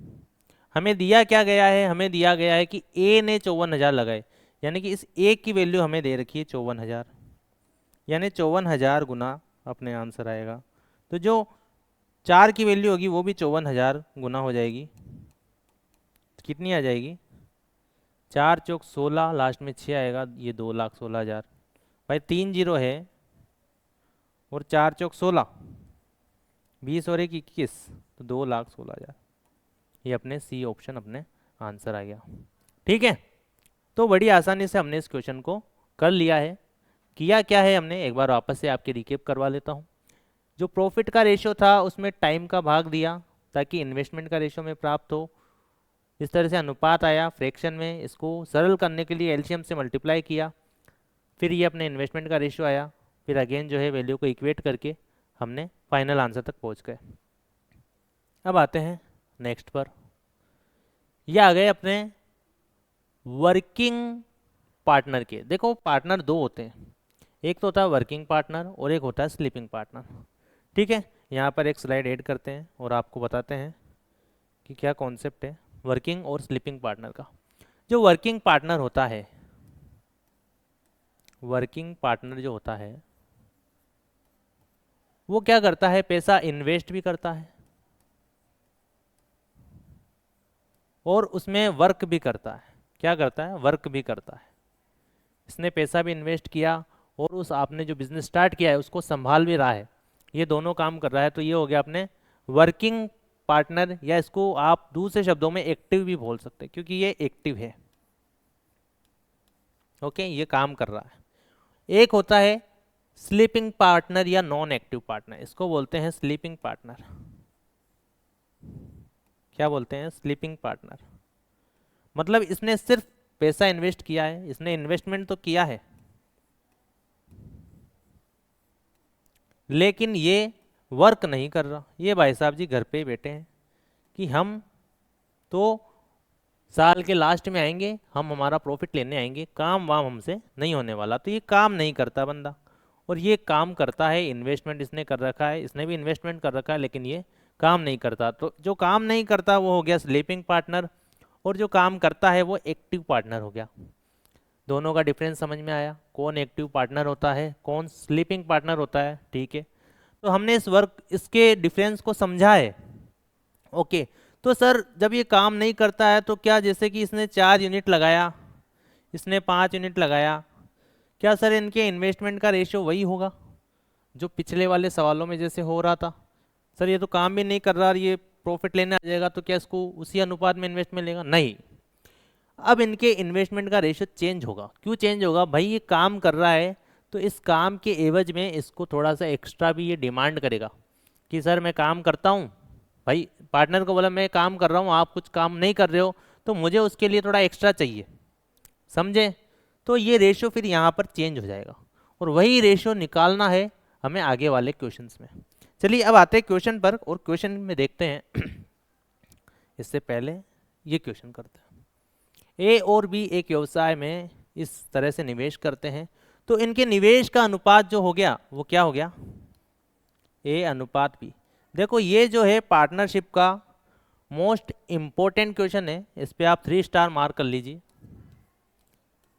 हमें दिया क्या गया है? हमें दिया गया है कि ए ने 54,000 लगाए, यानी कि इस ए की वैल्यू हमें दे रखी है 54,000, यानी 54,000 गुना अपने आंसर आएगा। तो जो 4 की वैल्यू होगी वो भी 54,000 गुना हो जाएगी। कितनी आ जाएगी? 4 चौक 16, लास्ट में 6 आएगा, ये 2,16,000। भाई 3 जीरो है और 4 चौक 16, 20 और 1 21, तो 2,16,000। ये अपने सी ऑप्शन अपने आंसर आ गया। ठीक है, तो बड़ी आसानी से हमने इस क्वेश्चन को कर लिया है। किया क्या है हमने, एक बार वापस से आपके रिकेप करवा लेता हूँ। जो प्रॉफिट का रेशियो था उसमें टाइम का भाग दिया ताकि इन्वेस्टमेंट का रेशियो में प्राप्त हो। इस तरह से अनुपात आया फ्रैक्शन में, इसको सरल करने के लिए एलसीएम से मल्टीप्लाई किया, फिर ये अपने इन्वेस्टमेंट का रेशियो आया, फिर अगेन जो है वैल्यू को इक्वेट करके हमने फाइनल आंसर तक पहुंच गए। अब आते हैं नेक्स्ट पर। ये आ गए अपने वर्किंग पार्टनर के। देखो पार्टनर दो होते हैं, एक तो होता है वर्किंग पार्टनर और एक होता है स्लीपिंग पार्टनर। ठीक है, यहाँ पर एक स्लाइड ऐड करते हैं और आपको बताते हैं कि क्या कॉन्सेप्ट है वर्किंग और स्लीपिंग पार्टनर का। जो वर्किंग पार्टनर होता है, वर्किंग पार्टनर जो होता है वो क्या करता है? पैसा इन्वेस्ट भी करता है और उसमें वर्क भी करता है। क्या करता है? वर्क भी करता है। इसने पैसा भी इन्वेस्ट किया और उस आपने जो बिजनेस स्टार्ट किया है उसको संभाल भी रहा है। ये दोनों काम कर रहा है, तो ये हो गया अपने वर्किंग पार्टनर, या इसको आप दूसरे शब्दों में एक्टिव भी बोल सकते हैं क्योंकि ये एक्टिव है। ओके, ये काम कर रहा है। एक होता है स्लीपिंग पार्टनर या नॉन एक्टिव पार्टनर, इसको बोलते हैं स्लीपिंग पार्टनर। क्या बोलते हैं? Sleeping partner. मतलब इसने सिर्फ पैसा इन्वेस्ट किया है, इसने इन्वेस्टमेंट तो किया है लेकिन ये वर्क नहीं कर रहा। ये भाई साहब जी घर पे ही बैठे हैं कि हम तो साल के लास्ट में आएंगे, हम हमारा प्रॉफिट लेने आएंगे, काम वाम हमसे नहीं होने वाला। तो ये काम नहीं करता बंदा, और ये काम करता है, इन्वेस्टमेंट इसने कर रखा है, इसने भी इन्वेस्टमेंट कर रखा है, लेकिन ये काम नहीं करता। तो जो काम नहीं करता वो हो गया स्लीपिंग पार्टनर, और जो काम करता है वो एक्टिव पार्टनर हो गया। दोनों का डिफरेंस समझ में आया? कौन एक्टिव पार्टनर होता है, कौन स्लीपिंग पार्टनर होता है। ठीक है, तो हमने इसके डिफरेंस को समझा है। ओके, तो सर जब ये काम नहीं करता है तो क्या, जैसे कि इसने 4 यूनिट लगाया, इसने 5 यूनिट लगाया, क्या सर इनके इन्वेस्टमेंट का रेशियो वही होगा जो पिछले वाले सवालों में जैसे हो रहा था? सर ये तो काम भी नहीं कर रहा, ये प्रॉफिट लेने आ जाएगा, तो क्या इसको उसी अनुपात में इन्वेस्टमेंट लेगा? नहीं, अब इनके इन्वेस्टमेंट का रेशियो चेंज होगा। क्यों चेंज होगा? भाई ये काम कर रहा है तो इस काम के एवज में इसको थोड़ा सा एक्स्ट्रा भी ये डिमांड करेगा कि सर मैं काम करता हूँ। भाई पार्टनर को बोला मैं काम कर रहा हूँ, आप कुछ काम नहीं कर रहे हो, तो मुझे उसके लिए थोड़ा एक्स्ट्रा चाहिए, समझे? तो ये रेशियो फिर यहाँ पर चेंज हो जाएगा, और वही रेशियो निकालना है हमें आगे वाले क्वेश्चंस में। चलिए अब आते हैं क्वेश्चन पर, और क्वेश्चन में देखते हैं। इससे पहले ये क्वेश्चन करते हैं। ए और बी एक व्यवसाय में इस तरह से निवेश करते हैं, तो इनके निवेश का अनुपात जो हो गया वो क्या हो गया? ए अनुपात बी। देखो ये जो है पार्टनरशिप का मोस्ट इंपॉर्टेंट क्वेश्चन है, इस पे आप 3 स्टार मार्क कर लीजिए,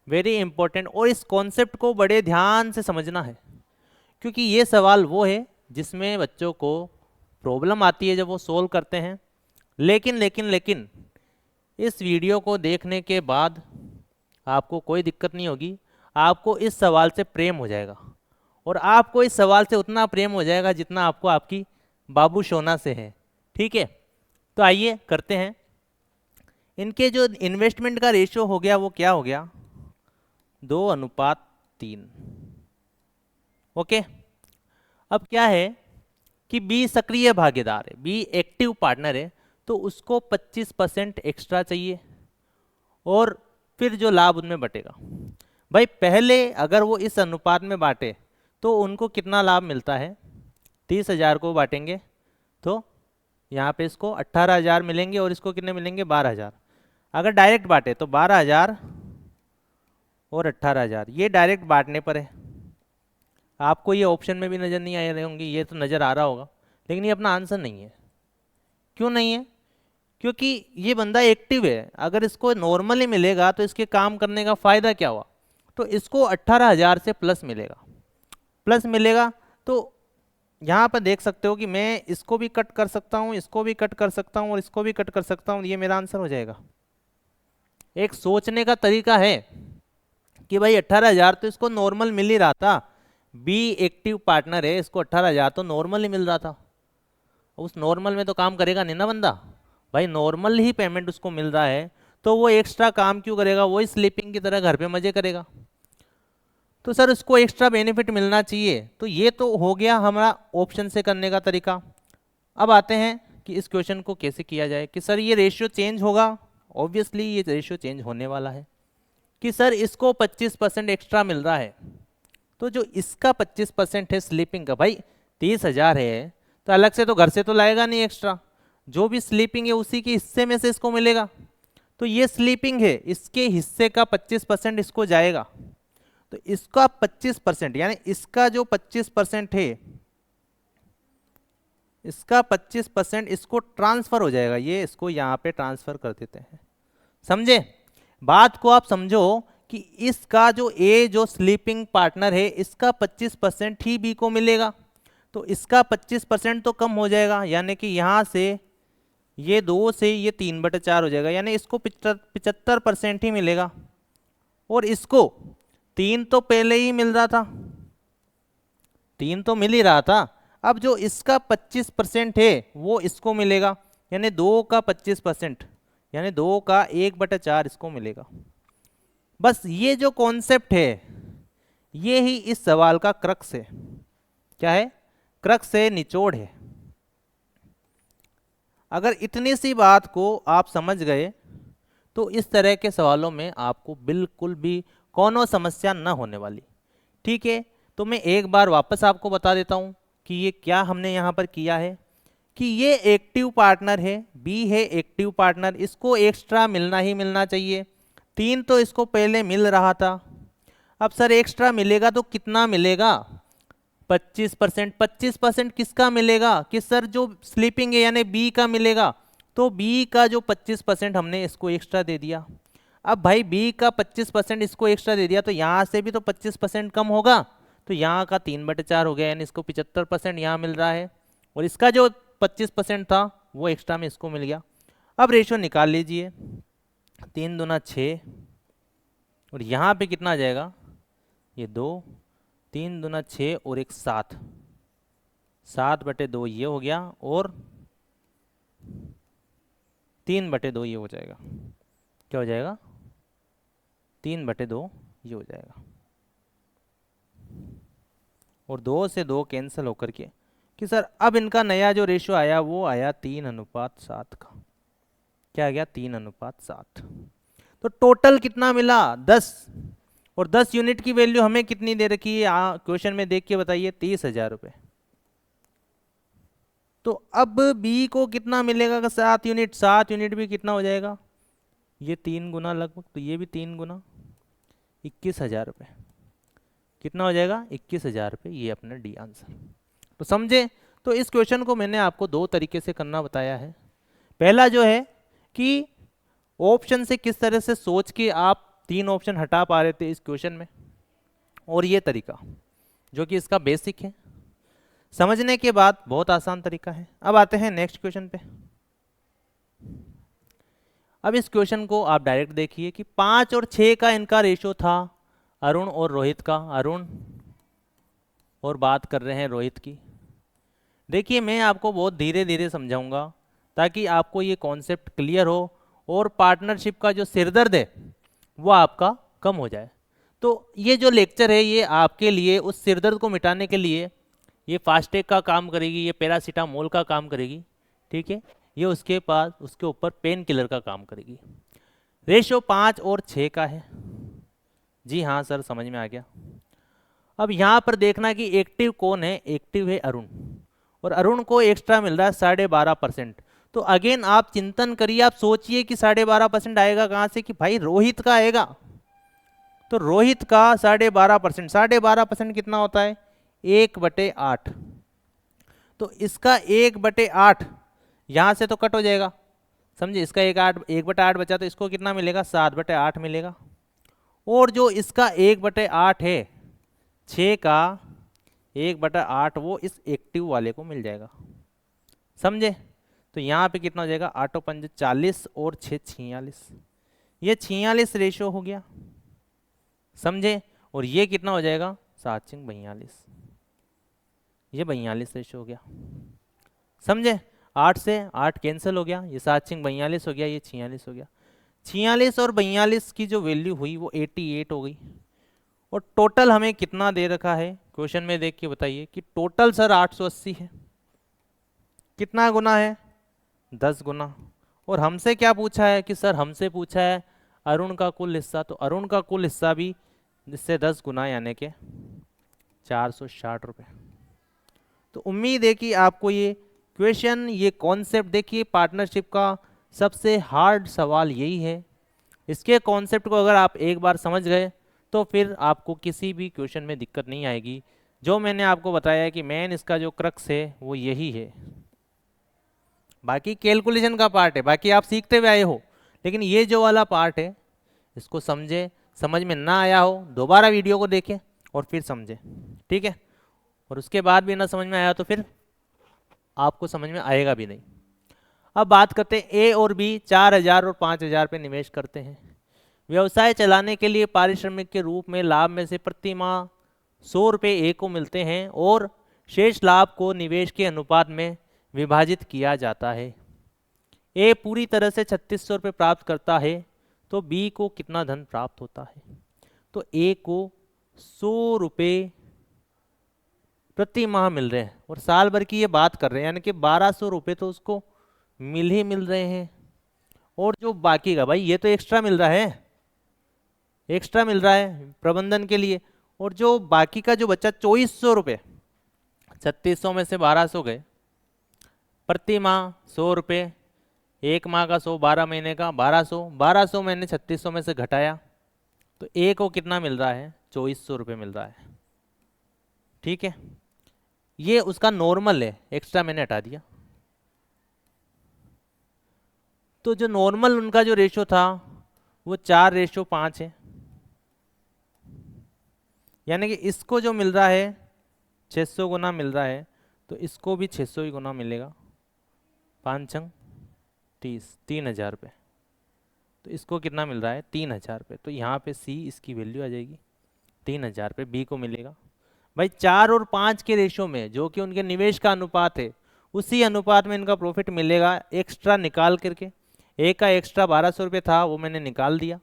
वेरी इंपॉर्टेंट। और इस कॉन्सेप्ट को बड़े ध्यान से समझना है क्योंकि ये सवाल वो है जिसमें बच्चों को प्रॉब्लम आती है जब वो सोल्व करते हैं। लेकिन लेकिन लेकिन इस वीडियो को देखने के बाद आपको कोई दिक्कत नहीं होगी, आपको इस सवाल से प्रेम हो जाएगा, और आपको इस सवाल से उतना प्रेम हो जाएगा जितना आपको आपकी बाबू सोना से है। ठीक है, तो आइए करते हैं। इनके जो इन्वेस्टमेंट का रेशियो हो गया वो क्या हो गया, 2:3। ओके, अब क्या है कि बी सक्रिय भागीदार है, बी एक्टिव पार्टनर है, तो उसको 25% एक्स्ट्रा चाहिए और फिर जो लाभ उनमें बटेगा। भाई पहले अगर वो इस अनुपात में बांटे तो उनको कितना लाभ मिलता है, 30,000 को बांटेंगे तो यहाँ पे इसको 18,000 मिलेंगे और इसको कितने मिलेंगे, 12,000। अगर डायरेक्ट बांटे तो 12,000 और 18,000, ये डायरेक्ट बांटने पर है। आपको ये ऑप्शन में भी नज़र नहीं आ रहे होंगे, ये तो नज़र आ रहा होगा, लेकिन ये अपना आंसर नहीं है। क्यों नहीं है, क्योंकि ये बंदा एक्टिव है। अगर इसको नॉर्मली मिलेगा तो इसके काम करने का फ़ायदा क्या हुआ, तो इसको 18,000 से प्लस मिलेगा, प्लस मिलेगा। तो यहाँ पर देख सकते हो कि मैं इसको भी कट कर सकता हूँ, इसको भी कट कर सकता हूँ और इसको भी कट कर सकता हूँ, ये मेरा आंसर हो जाएगा। एक सोचने का तरीका है कि भाई 18,000 तो इसको नॉर्मल मिल ही रहा था, बी एक्टिव पार्टनर है, इसको 18,000 तो नॉर्मल ही मिल रहा था, उस नॉर्मल में तो काम करेगा नहीं ना बंदा। भाई नॉर्मल ही पेमेंट उसको मिल रहा है तो वो एक्स्ट्रा काम क्यों करेगा, वही स्लीपिंग की तरह घर पे मजे करेगा। तो सर उसको एक्स्ट्रा बेनिफिट मिलना चाहिए। तो ये तो हो गया हमारा ऑप्शन से करने का तरीका। अब आते हैं कि इस क्वेश्चन को कैसे किया जाए कि सर ये रेशियो चेंज होगा। ऑब्वियसली ये रेशियो चेंज होने वाला है कि सर इसको 25% एक्स्ट्रा मिल रहा है, तो जो इसका 25% है स्लीपिंग का, भाई 30,000 है तो अलग से तो घर से तो लाएगा नहीं एक्स्ट्रा, जो भी स्लीपिंग है उसी के हिस्से में से इसको मिलेगा। तो ये स्लीपिंग है, इसके हिस्से का 25% इसको जाएगा, तो इसका 25% यानी इसका जो 25% है, इसका 25% इसको ट्रांसफर हो जाएगा, ये इसको यहाँ पे ट्रांसफर कर देते हैं। समझे बात को, आप समझो कि इसका जो ए जो स्लीपिंग पार्टनर है इसका 25% ही बी को मिलेगा, तो इसका 25% तो कम हो जाएगा, यानी कि यहाँ से ये 2 से ये 3/4 हो जाएगा, यानी इसको 75% ही मिलेगा और इसको 3 तो पहले ही मिल रहा था, 3 तो मिल ही रहा था। अब जो इसका 25% है वो इसको मिलेगा, यानी 2 का 25%, यानी 2 का 1/4 इसको मिलेगा। बस ये जो कॉन्सेप्ट है ये ही इस सवाल का क्रक्स है। क्या है, क्रक्स है, निचोड़ है। अगर इतनी सी बात को आप समझ गए तो इस तरह के सवालों में आपको बिल्कुल भी कोनो समस्या न होने वाली। ठीक है, तो मैं एक बार वापस आपको बता देता हूँ कि ये क्या हमने यहाँ पर किया है कि ये एक्टिव पार्टनर है, बी है एक्टिव पार्टनर, इसको एक्स्ट्रा मिलना ही मिलना चाहिए। 3 तो इसको पहले मिल रहा था, अब सर एक्स्ट्रा मिलेगा तो कितना मिलेगा, 25%। 25% किसका मिलेगा कि सर जो स्लीपिंग है यानी बी का मिलेगा, तो बी का जो 25% हमने इसको एक्स्ट्रा दे दिया। अब भाई बी का 25% इसको एक्स्ट्रा दे दिया तो यहाँ से भी तो 25% कम होगा, तो यहाँ का 3/4 हो गया, यानी इसको 75% यहाँ मिल रहा है और इसका जो 25% था वो एक्स्ट्रा में इसको मिल गया। अब रेशियो निकाल लीजिए, 3 दूना 6 और यहाँ पे कितना आ जाएगा, ये 2, 3 दूना 6 और एक 7, 7/2 ये हो गया और 3/2 ये हो जाएगा। क्या हो जाएगा, 3/2 ये हो जाएगा और 2 से 2 कैंसिल होकर के कि सर अब इनका नया जो रेशियो आया वो आया 3:7 का। क्या आ गया, 3:7। तो टोटल कितना मिला, 10, और 10 यूनिट की वैल्यू हमें कितनी दे रखी है क्वेश्चन में देख के बताइए, 30,000 रुपये। तो अब बी को कितना मिलेगा, 7 यूनिट, 7 यूनिट भी कितना हो जाएगा, ये 3 गुना लगभग, तो ये भी 3 गुना 21,000 रुपये। कितना हो जाएगा, 21,000 रुपये, ये अपना डी आंसर। तो समझे, तो इस क्वेश्चन को मैंने आपको 2 तरीके से करना बताया है। पहला जो है कि ऑप्शन से किस तरह से सोच के आप 3 ऑप्शन हटा पा रहे थे इस क्वेश्चन में, और ये तरीका जो कि इसका बेसिक है, समझने के बाद बहुत आसान तरीका है। अब आते हैं नेक्स्ट क्वेश्चन पे। अब इस क्वेश्चन को आप डायरेक्ट देखिए कि 5 और 6 का इनका रेशियो था, अरुण और रोहित का, अरुण और बात कर रहे हैं रोहित की। देखिए मैं आपको बहुत धीरे धीरे समझाऊंगा ताकि आपको ये कॉन्सेप्ट क्लियर हो और पार्टनरशिप का जो सिरदर्द है वो आपका कम हो जाए। तो ये जो लेक्चर है ये आपके लिए उस सिरदर्द को मिटाने के लिए, ये फास्टेग का काम करेगी, ये पैरासीटामोल का काम करेगी, ठीक है, ये उसके पास उसके ऊपर पेन किलर का काम करेगी। रेशो 5 और 6 का है। जी हाँ सर, समझ में आ गया। अब यहाँ पर देखना कि एक्टिव कौन है, एक्टिव है अरुण, और अरुण को एक्स्ट्रा मिल रहा है 12.5%। तो अगेन आप चिंतन करिए, आप सोचिए कि 12.5% आएगा कहाँ से, कि भाई रोहित का आएगा। तो रोहित का 12.5%, 12.5% कितना होता है, 1/8। तो इसका 1/8 यहाँ से तो कट हो जाएगा, समझे, इसका 1/8 बचा, तो इसको कितना मिलेगा, 7/8 मिलेगा। और जो इसका 1/8 है 6 का 1/8 वो इस एक्टिव वाले को मिल जाएगा, समझे। तो यहाँ पे कितना हो जाएगा, 8 5 40 और 6 46, ये 46 रेशो हो गया, समझे। और ये कितना हो जाएगा, 7 6 42, ये 42 रेशो हो गया, समझे। 8 से 8 कैंसिल हो गया, ये 7 6 42 हो गया, ये 46 हो गया। 46 और 42 की जो वैल्यू हुई वो 88 हो गई। और टोटल हमें कितना दे रखा है क्वेश्चन में, देख के बताइए कि टोटल सर 880 है। कितना गुना है, 10 गुना। और हमसे क्या पूछा है कि सर हमसे पूछा है अरुण का कुल हिस्सा, तो अरुण का कुल हिस्सा भी इससे 10 गुना यानी कि 460 रुपये। तो उम्मीद है कि आपको ये क्वेश्चन, ये कॉन्सेप्ट, देखिए पार्टनरशिप का सबसे हार्ड सवाल यही है। इसके कॉन्सेप्ट को अगर आप एक बार समझ गए तो फिर आपको किसी भी क्वेश्चन में दिक्कत नहीं आएगी। जो मैंने आपको बताया है कि मेन इसका जो क्रक्स है वो यही है। बाकी कैलकुलेशन का पार्ट है, बाकी आप सीखते हुए आए हो, लेकिन ये जो वाला पार्ट है इसको समझे, समझ में ना आया हो दोबारा वीडियो को देखें और फिर समझे, ठीक है। और उसके बाद भी ना समझ में आया तो फिर आपको समझ में आएगा भी नहीं। अब बात करते हैं ए और बी 4000 और 5000 पे निवेश करते हैं। व्यवसाय चलाने के लिए पारिश्रमिक के रूप में लाभ में से प्रति माह 100 रुपये ए को मिलते हैं और शेष लाभ को निवेश के अनुपात में विभाजित किया जाता है। ए पूरी तरह से 3600 रुपये प्राप्त करता है, तो बी को कितना धन प्राप्त होता है। तो ए को 100 रुपये प्रति माह मिल रहे हैं और साल भर की ये बात कर रहे हैं, यानी कि 1200 रुपये तो उसको मिल ही मिल रहे हैं। और जो बाकी का, भाई ये तो एक्स्ट्रा मिल रहा है, एक्स्ट्रा मिल रहा है प्रबंधन के लिए। और जो बाकी का जो बच्चा 2400 रुपये, 3600 में से 1200 गए, प्रति माह 100 रुपये, एक माह का 100, 12 महीने का 1200, 1200 मैंने 3600 में से घटाया, तो ए को कितना मिल रहा है, 2400 रुपये मिल रहा है, ठीक है। ये उसका नॉर्मल है, एक्स्ट्रा मैंने हटा दिया। तो जो नॉर्मल उनका जो रेशो था वो 4:5 है, यानी कि इसको जो मिल रहा है 600 गुना मिल रहा है, तो इसको भी 600 ही गुना मिलेगा, 5 छंग 30, 3000 रुपये। तो इसको कितना मिल रहा है, 3000 रुपये। तो यहाँ पे सी इसकी वैल्यू आ जाएगी, 3000 रुपये बी को मिलेगा। भाई 4 और 5 के रेशो में जो कि उनके निवेश का अनुपात है, उसी अनुपात में इनका प्रॉफिट मिलेगा एक्स्ट्रा निकाल करके। एक का एक्स्ट्रा 1200 रुपये था, वो मैंने निकाल दिया,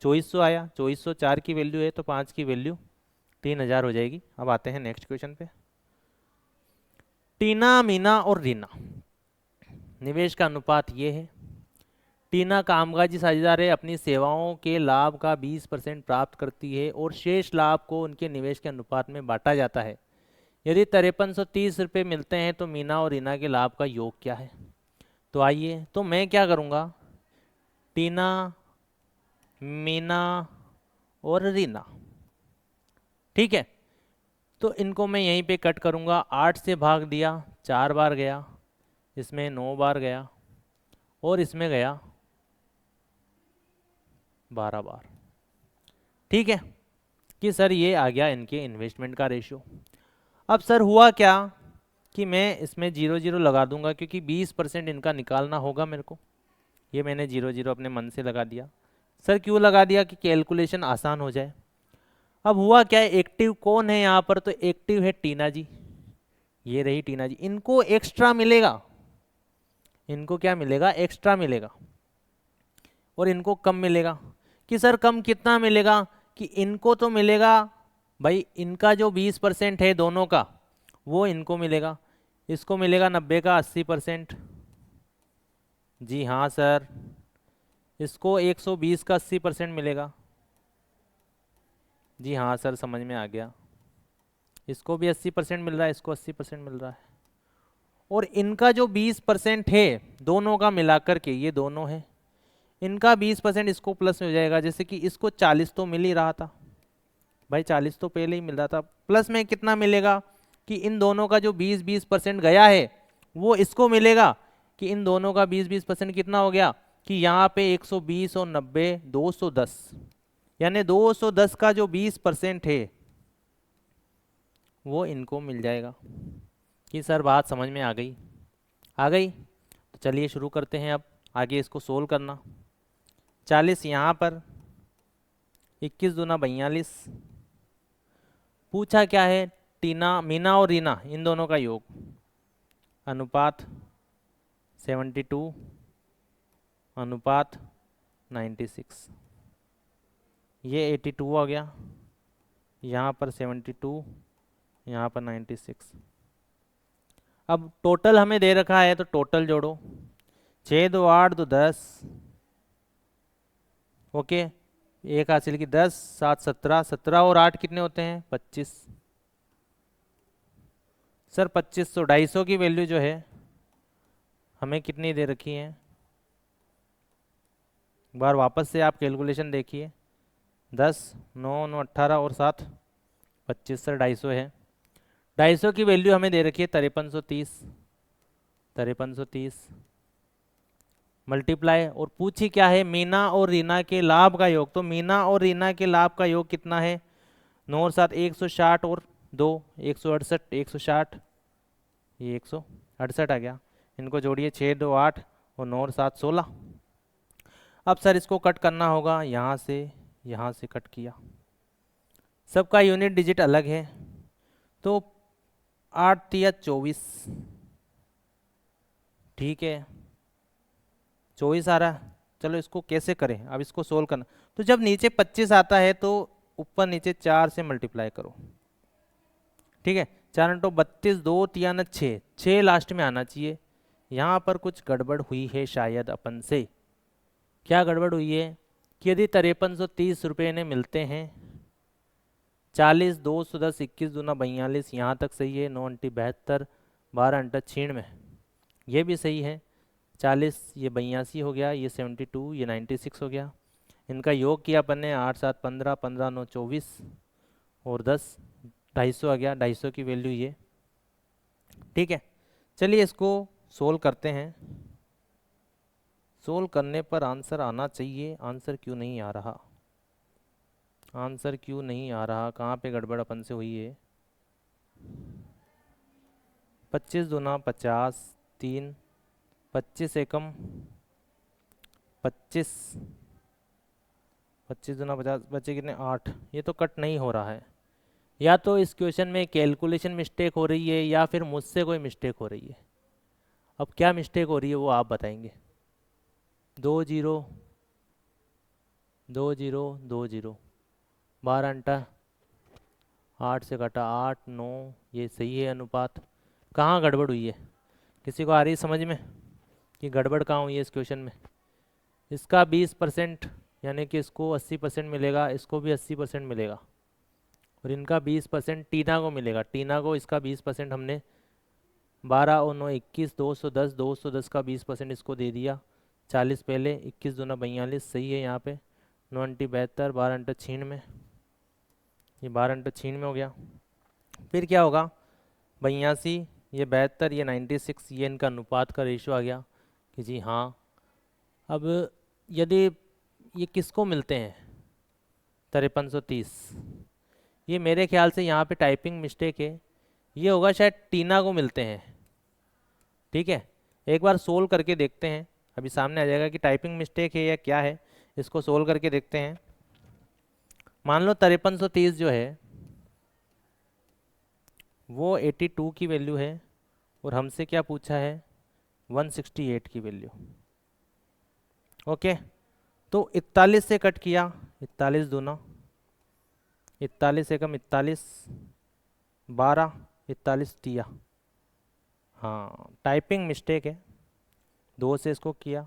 2400 आया। 2400 4 की वैल्यू है, तो 5 की वैल्यू 3000 हो जाएगी। अब आते हैं नेक्स्ट क्वेश्चन पे। टीना, मीना और रीना, निवेश का अनुपात ये है। टीना कामकाजी साझेदार है, अपनी सेवाओं के लाभ का 20% प्राप्त करती है और शेष लाभ को उनके निवेश के अनुपात में बांटा जाता है। यदि 5330 रुपये मिलते हैं तो मीना और रीना के लाभ का योग क्या है। तो आइए, तो मैं क्या करूँगा, टीना, मीना और रीना, ठीक है, तो इनको मैं यहीं पे कट करूँगा। 8 से भाग दिया, 4 बार गया, इसमें 9 बार गया और इसमें गया 12 बार, ठीक है, कि सर ये आ गया इनके इन्वेस्टमेंट का रेशियो। अब सर हुआ क्या कि मैं इसमें 0 0 लगा दूंगा, क्योंकि 20% इनका निकालना होगा मेरे को। ये मैंने 0 0 अपने मन से लगा दिया। सर क्यों लगा दिया, कि कैलकुलेशन आसान हो जाए। अब हुआ क्या है, एक्टिव कौन है यहाँ पर, तो एक्टिव है टीना जी, ये रही टीना जी, इनको एक्स्ट्रा मिलेगा, इनको क्या मिलेगा, एक्स्ट्रा मिलेगा, और इनको कम मिलेगा। कि सर कम कितना मिलेगा, कि इनको तो मिलेगा भाई, इनका जो 20% है दोनों का वो इनको मिलेगा, इसको मिलेगा 90 का 80%। जी हाँ सर, इसको 120 का 80% मिलेगा। जी हाँ सर, समझ में आ गया। इसको भी 80% मिल रहा है, इसको 80% मिल रहा है, और इनका जो 20% है दोनों का मिलाकर के, ये दोनों है, इनका 20% इसको प्लस में हो जाएगा। जैसे कि इसको 40 तो मिल ही रहा था भाई, 40 तो पहले ही मिल रहा था, प्लस में कितना मिलेगा, कि इन दोनों का जो 20% गया है वो इसको मिलेगा, कि इन दोनों का 20% कितना हो गया, कि यहाँ पे 120 और 90 210, यानी 210 का जो 20% है वो इनको मिल जाएगा। कि सर बात समझ में आ गई? आ गई, तो चलिए शुरू करते हैं अब आगे इसको सोल्व करना। 40 यहाँ पर, 21 दूना 42, पूछा क्या है, टीना, मीना और रीना इन दोनों का योग, अनुपात 72 अनुपात 96, ये 82 आ गया, यहाँ पर 72, यहाँ पर 96। अब टोटल हमें दे रखा है तो टोटल जोड़ो, 6 2 8 2 10, ओके, एक हासिल की 10 7 17, 17 और 8 कितने होते हैं 25। सर 2500, 250 की वैल्यू जो है हमें कितनी दे रखी है, एक बार वापस से आप कैलकुलेशन देखिए, 10 9 9 18 और 7 25, सर 250 है। 250 की वैल्यू हमें दे रखी है 5330, 5330 मल्टीप्लाई, और पूछी क्या है, मीना और रीना के लाभ का योग। तो मीना और रीना के लाभ का योग कितना है, 9 और 7 160 और 2 168, 160, ये 168 आ गया, इनको जोड़िए 6 2 8 और 9 और 7 16। अब सर इसको कट करना होगा, यहाँ से कट किया, सबका यूनिट डिजिट अलग है, तो 8 तिया 24, ठीक है 24 आ रहा है। चलो इसको कैसे करें, अब इसको सोल्व करना, तो जब नीचे 25 आता है तो ऊपर नीचे 4 से मल्टीप्लाई करो, ठीक है, 4 इंटू 32, 2 तिया 6, 6 लास्ट में आना चाहिए। यहाँ पर कुछ गड़बड़ हुई है शायद अपन से। क्या गड़बड़ हुई है, कि यदि 5330 रुपये ने मिलते हैं, 40 210 21 दूना 42, यहाँ तक सही है, 9 अंटी 72, 12 अंटा 96, ये भी सही है। 40 ये 82 हो गया, ये 72, ये 96 हो गया। इनका योग किया अपन ने, 8 7 15, 15 9 24 और 10, 250 आ गया, 250 की वैल्यू ये, ठीक है। चलिए इसको सोल्व करते हैं, सोल्व करने पर आंसर आना चाहिए, आंसर क्यों नहीं आ रहा, आंसर क्यों नहीं आ रहा, कहाँ पे गड़बड़ अपन से हुई है। 25 दूना 50, 3 25 एकम 25, 25 दूना 50, बचे कितने 8, ये तो कट नहीं हो रहा है, या तो इस क्वेश्चन में कैलकुलेशन मिस्टेक हो रही है या फिर मुझसे कोई मिस्टेक हो रही है। अब क्या मिस्टेक हो रही है वो आप बताएंगे। 2 0 2 0 2 0, 12 अंटा 8 से घटा 8 9, ये सही है अनुपात। कहाँ गड़बड़ हुई है, किसी को आ रही है समझ में कि गड़बड़ कहाँ हुई है इस क्वेश्चन में। इसका 20% यानी कि इसको 80% मिलेगा, इसको भी 80% मिलेगा, और इनका 20% टीना को मिलेगा, टीना को इसका 20% हमने 12 और 9 21, 210, 210 का 20% इसको दे दिया, 40 पहले, 21 दूना 42 सही है यहाँ पे, 9 अंटी 72, 12 अंटा 96, ये 12 अंटा 96 हो गया। फिर क्या होगा, 82 ये 72 ये 96, ये इनका अनुपात का रेशियो आ गया कि जी हाँ। अब यदि ये किसको मिलते हैं 5330, ये मेरे ख्याल से यहाँ पे टाइपिंग मिस्टेक है, ये होगा शायद टीना को मिलते हैं, ठीक है। एक बार सोल्व करके देखते हैं, अभी सामने आ जाएगा कि टाइपिंग मिस्टेक है या क्या है, इसको सोल्व करके देखते हैं। मान लो 5330 जो है वो 82 की वैल्यू है, और हमसे क्या पूछा है 168 की वैल्यू। ओके, तो 41 से कट किया, 41 दूना 41 एकम 41, 12, 41 तिया। हाँ, टाइपिंग मिस्टेक है, 2 से इसको किया,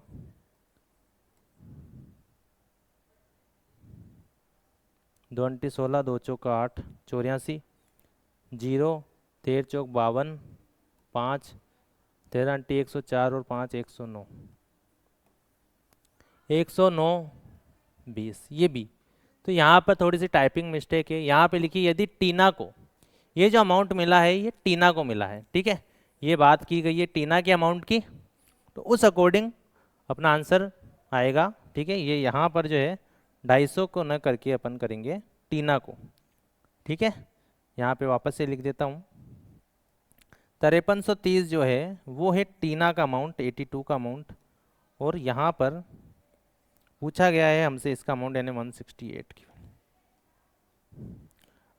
2 अंटी 16, 2 चौका 8, 84, 0, 13 चौक 52, 5, 13 अंटी 104 और 5 109, 109, 20, ये भी। तो यहाँ पर थोड़ी सी टाइपिंग मिस्टेक है, यहाँ पे लिखी यदि टीना को, ये जो अमाउंट मिला है ये टीना को मिला है, ठीक है, ये बात की गई है टीना के अमाउंट की, तो उस अकॉर्डिंग अपना आंसर आएगा, ठीक है। ये यहाँ पर जो है 250 को न करके अपन करेंगे टीना को, ठीक है। यहाँ पे वापस से लिख देता हूँ, 5330 जो है वो है टीना का अमाउंट, 82 का अमाउंट, और यहाँ पर पूछा गया है हमसे इसका अमाउंट यानी 168 की।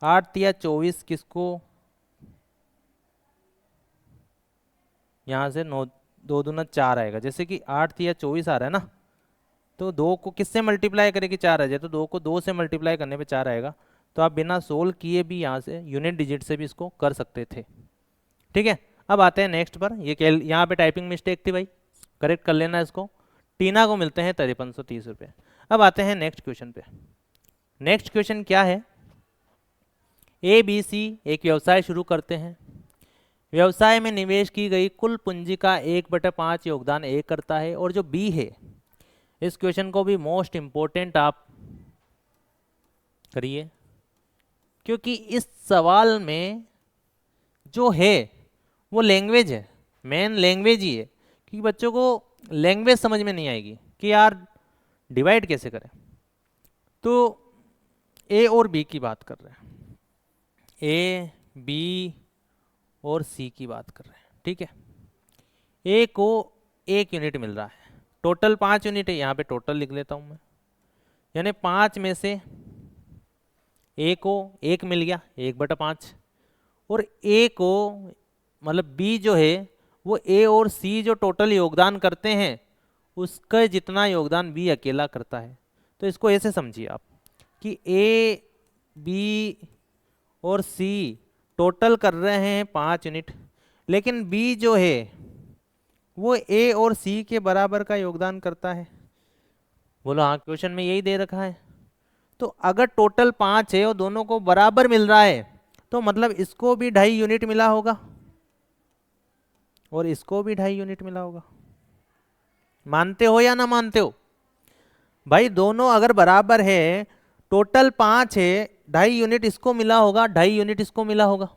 8 या 24 किसको, यहाँ से 9 2 दूना 4 आएगा, जैसे कि 8 या 24 आ रहा है ना, तो 2 को किससे मल्टीप्लाई करें कि 4 आ जाए, तो 2 को 2 से मल्टीप्लाई करने पे 4 आएगा। तो आप बिना सोल्व किए भी यहाँ से यूनिट डिजिट से भी इसको कर सकते थे, ठीक है। अब आते हैं नेक्स्ट पर, ये यहाँ पे टाइपिंग मिस्टेक थी भाई, करेक्ट कर लेना इसको। टीना को मिलते हैं 5330 रुपये। अब आते हैं नेक्स्ट क्वेश्चन पे। नेक्स्ट क्वेश्चन क्या है, ABC एक व्यवसाय शुरू करते हैं, व्यवसाय में निवेश की गई कुल पूंजी का 1/5 योगदान A करता है, और जो B है, इस क्वेश्चन को भी मोस्ट इंपॉर्टेंट आप करिए, क्योंकि इस सवाल में जो है वो लैंग्वेज है, मेन लैंग्वेज ही है, क्योंकि बच्चों को लैंग्वेज समझ में नहीं आएगी कि यार डिवाइड कैसे करें। तो A और B की बात कर रहे हैं, A, B और C की बात कर रहे हैं, ठीक है। A को 1 यूनिट मिल रहा है, टोटल 5 यूनिट है, यहाँ पे टोटल लिख लेता हूँ मैं, यानी 5 में से A को 1 मिल गया, 1/5, और A को मतलब B जो है वो A और C जो टोटल योगदान करते हैं उसका जितना योगदान B अकेला करता है। तो इसको ऐसे समझिए आप कि A, B और C टोटल कर रहे हैं 5 यूनिट, लेकिन B जो है वो A और C के बराबर का योगदान करता है। बोलो हाँ, क्वेश्चन में यही दे रखा है। तो अगर टोटल 5 है और दोनों को बराबर मिल रहा है तो मतलब इसको भी 2.5 यूनिट मिला होगा और इसको भी 2.5 यूनिट मिला होगा। मानते हो या ना मानते हो भाई, दोनों अगर बराबर है, टोटल 5 है, 2.5 यूनिट इसको मिला होगा, 2.5 यूनिट इसको मिला होगा।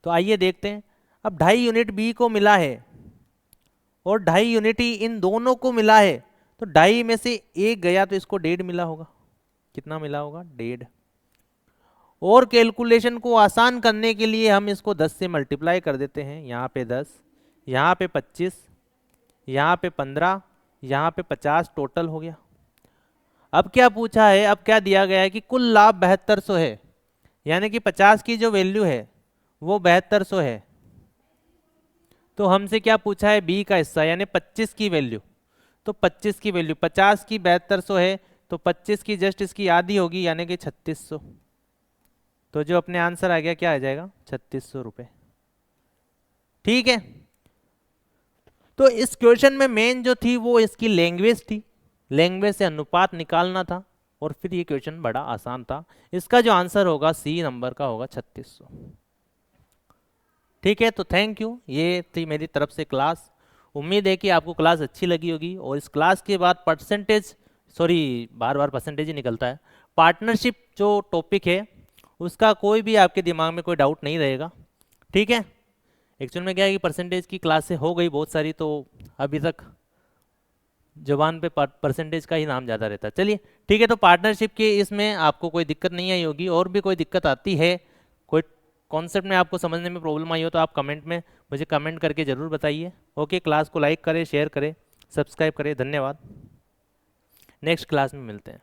तो आइए देखते हैं, अब 2.5 यूनिट B को मिला है और 2.5 यूनिट ही इन दोनों को मिला है, तो 2.5 में से 1 गया तो इसको 1.5 मिला होगा। कितना मिला होगा? 1.5। और कैलकुलेशन को आसान करने के लिए हम इसको 10 से मल्टीप्लाई कर देते हैं, यहाँ पे 10, यहाँ पे 25, यहाँ पे 15, यहाँ पे 50 टोटल हो गया। अब क्या पूछा है, अब क्या दिया गया है कि कुल लाभ 7200 है, यानी कि 50 की जो वैल्यू है वो 7200 है। तो हमसे क्या पूछा है, B का हिस्सा यानी 25 की वैल्यू। तो 25 की वैल्यू 50 की 7200 है, तो 25 की जस्ट इसकी आधी होगी यानी कि 3600। तो जो अपने आंसर आ गया क्या आ जाएगा, 3600 रुपये। ठीक है, तो इस क्वेश्चन में मेन जो थी वो इसकी लैंग्वेज थी, लैंग्वेज से अनुपात निकालना था, और फिर ये क्वेश्चन बड़ा आसान था। इसका जो आंसर होगा C नंबर का होगा 3600। ठीक है, तो थैंक यू, ये थी मेरी तरफ से क्लास। उम्मीद है कि आपको क्लास अच्छी लगी होगी, और इस क्लास के बाद परसेंटेज, सॉरी बार बार परसेंटेज ही निकलता है, पार्टनरशिप जो टॉपिक है उसका कोई भी आपके दिमाग में कोई डाउट नहीं रहेगा। ठीक है, एक्चुअल में क्या है कि परसेंटेज की क्लासें हो गई बहुत सारी, तो अभी तक जबान पे परसेंटेज का ही नाम ज़्यादा रहता है। चलिए ठीक है, तो पार्टनरशिप के इसमें आपको कोई दिक्कत नहीं आई होगी, और भी कोई दिक्कत आती है, कोई कॉन्सेप्ट में आपको समझने में प्रॉब्लम आई हो तो आप कमेंट में मुझे कमेंट करके ज़रूर बताइए। ओके, क्लास को लाइक करें, शेयर करें, सब्सक्राइब करें। धन्यवाद, नेक्स्ट क्लास में मिलते हैं।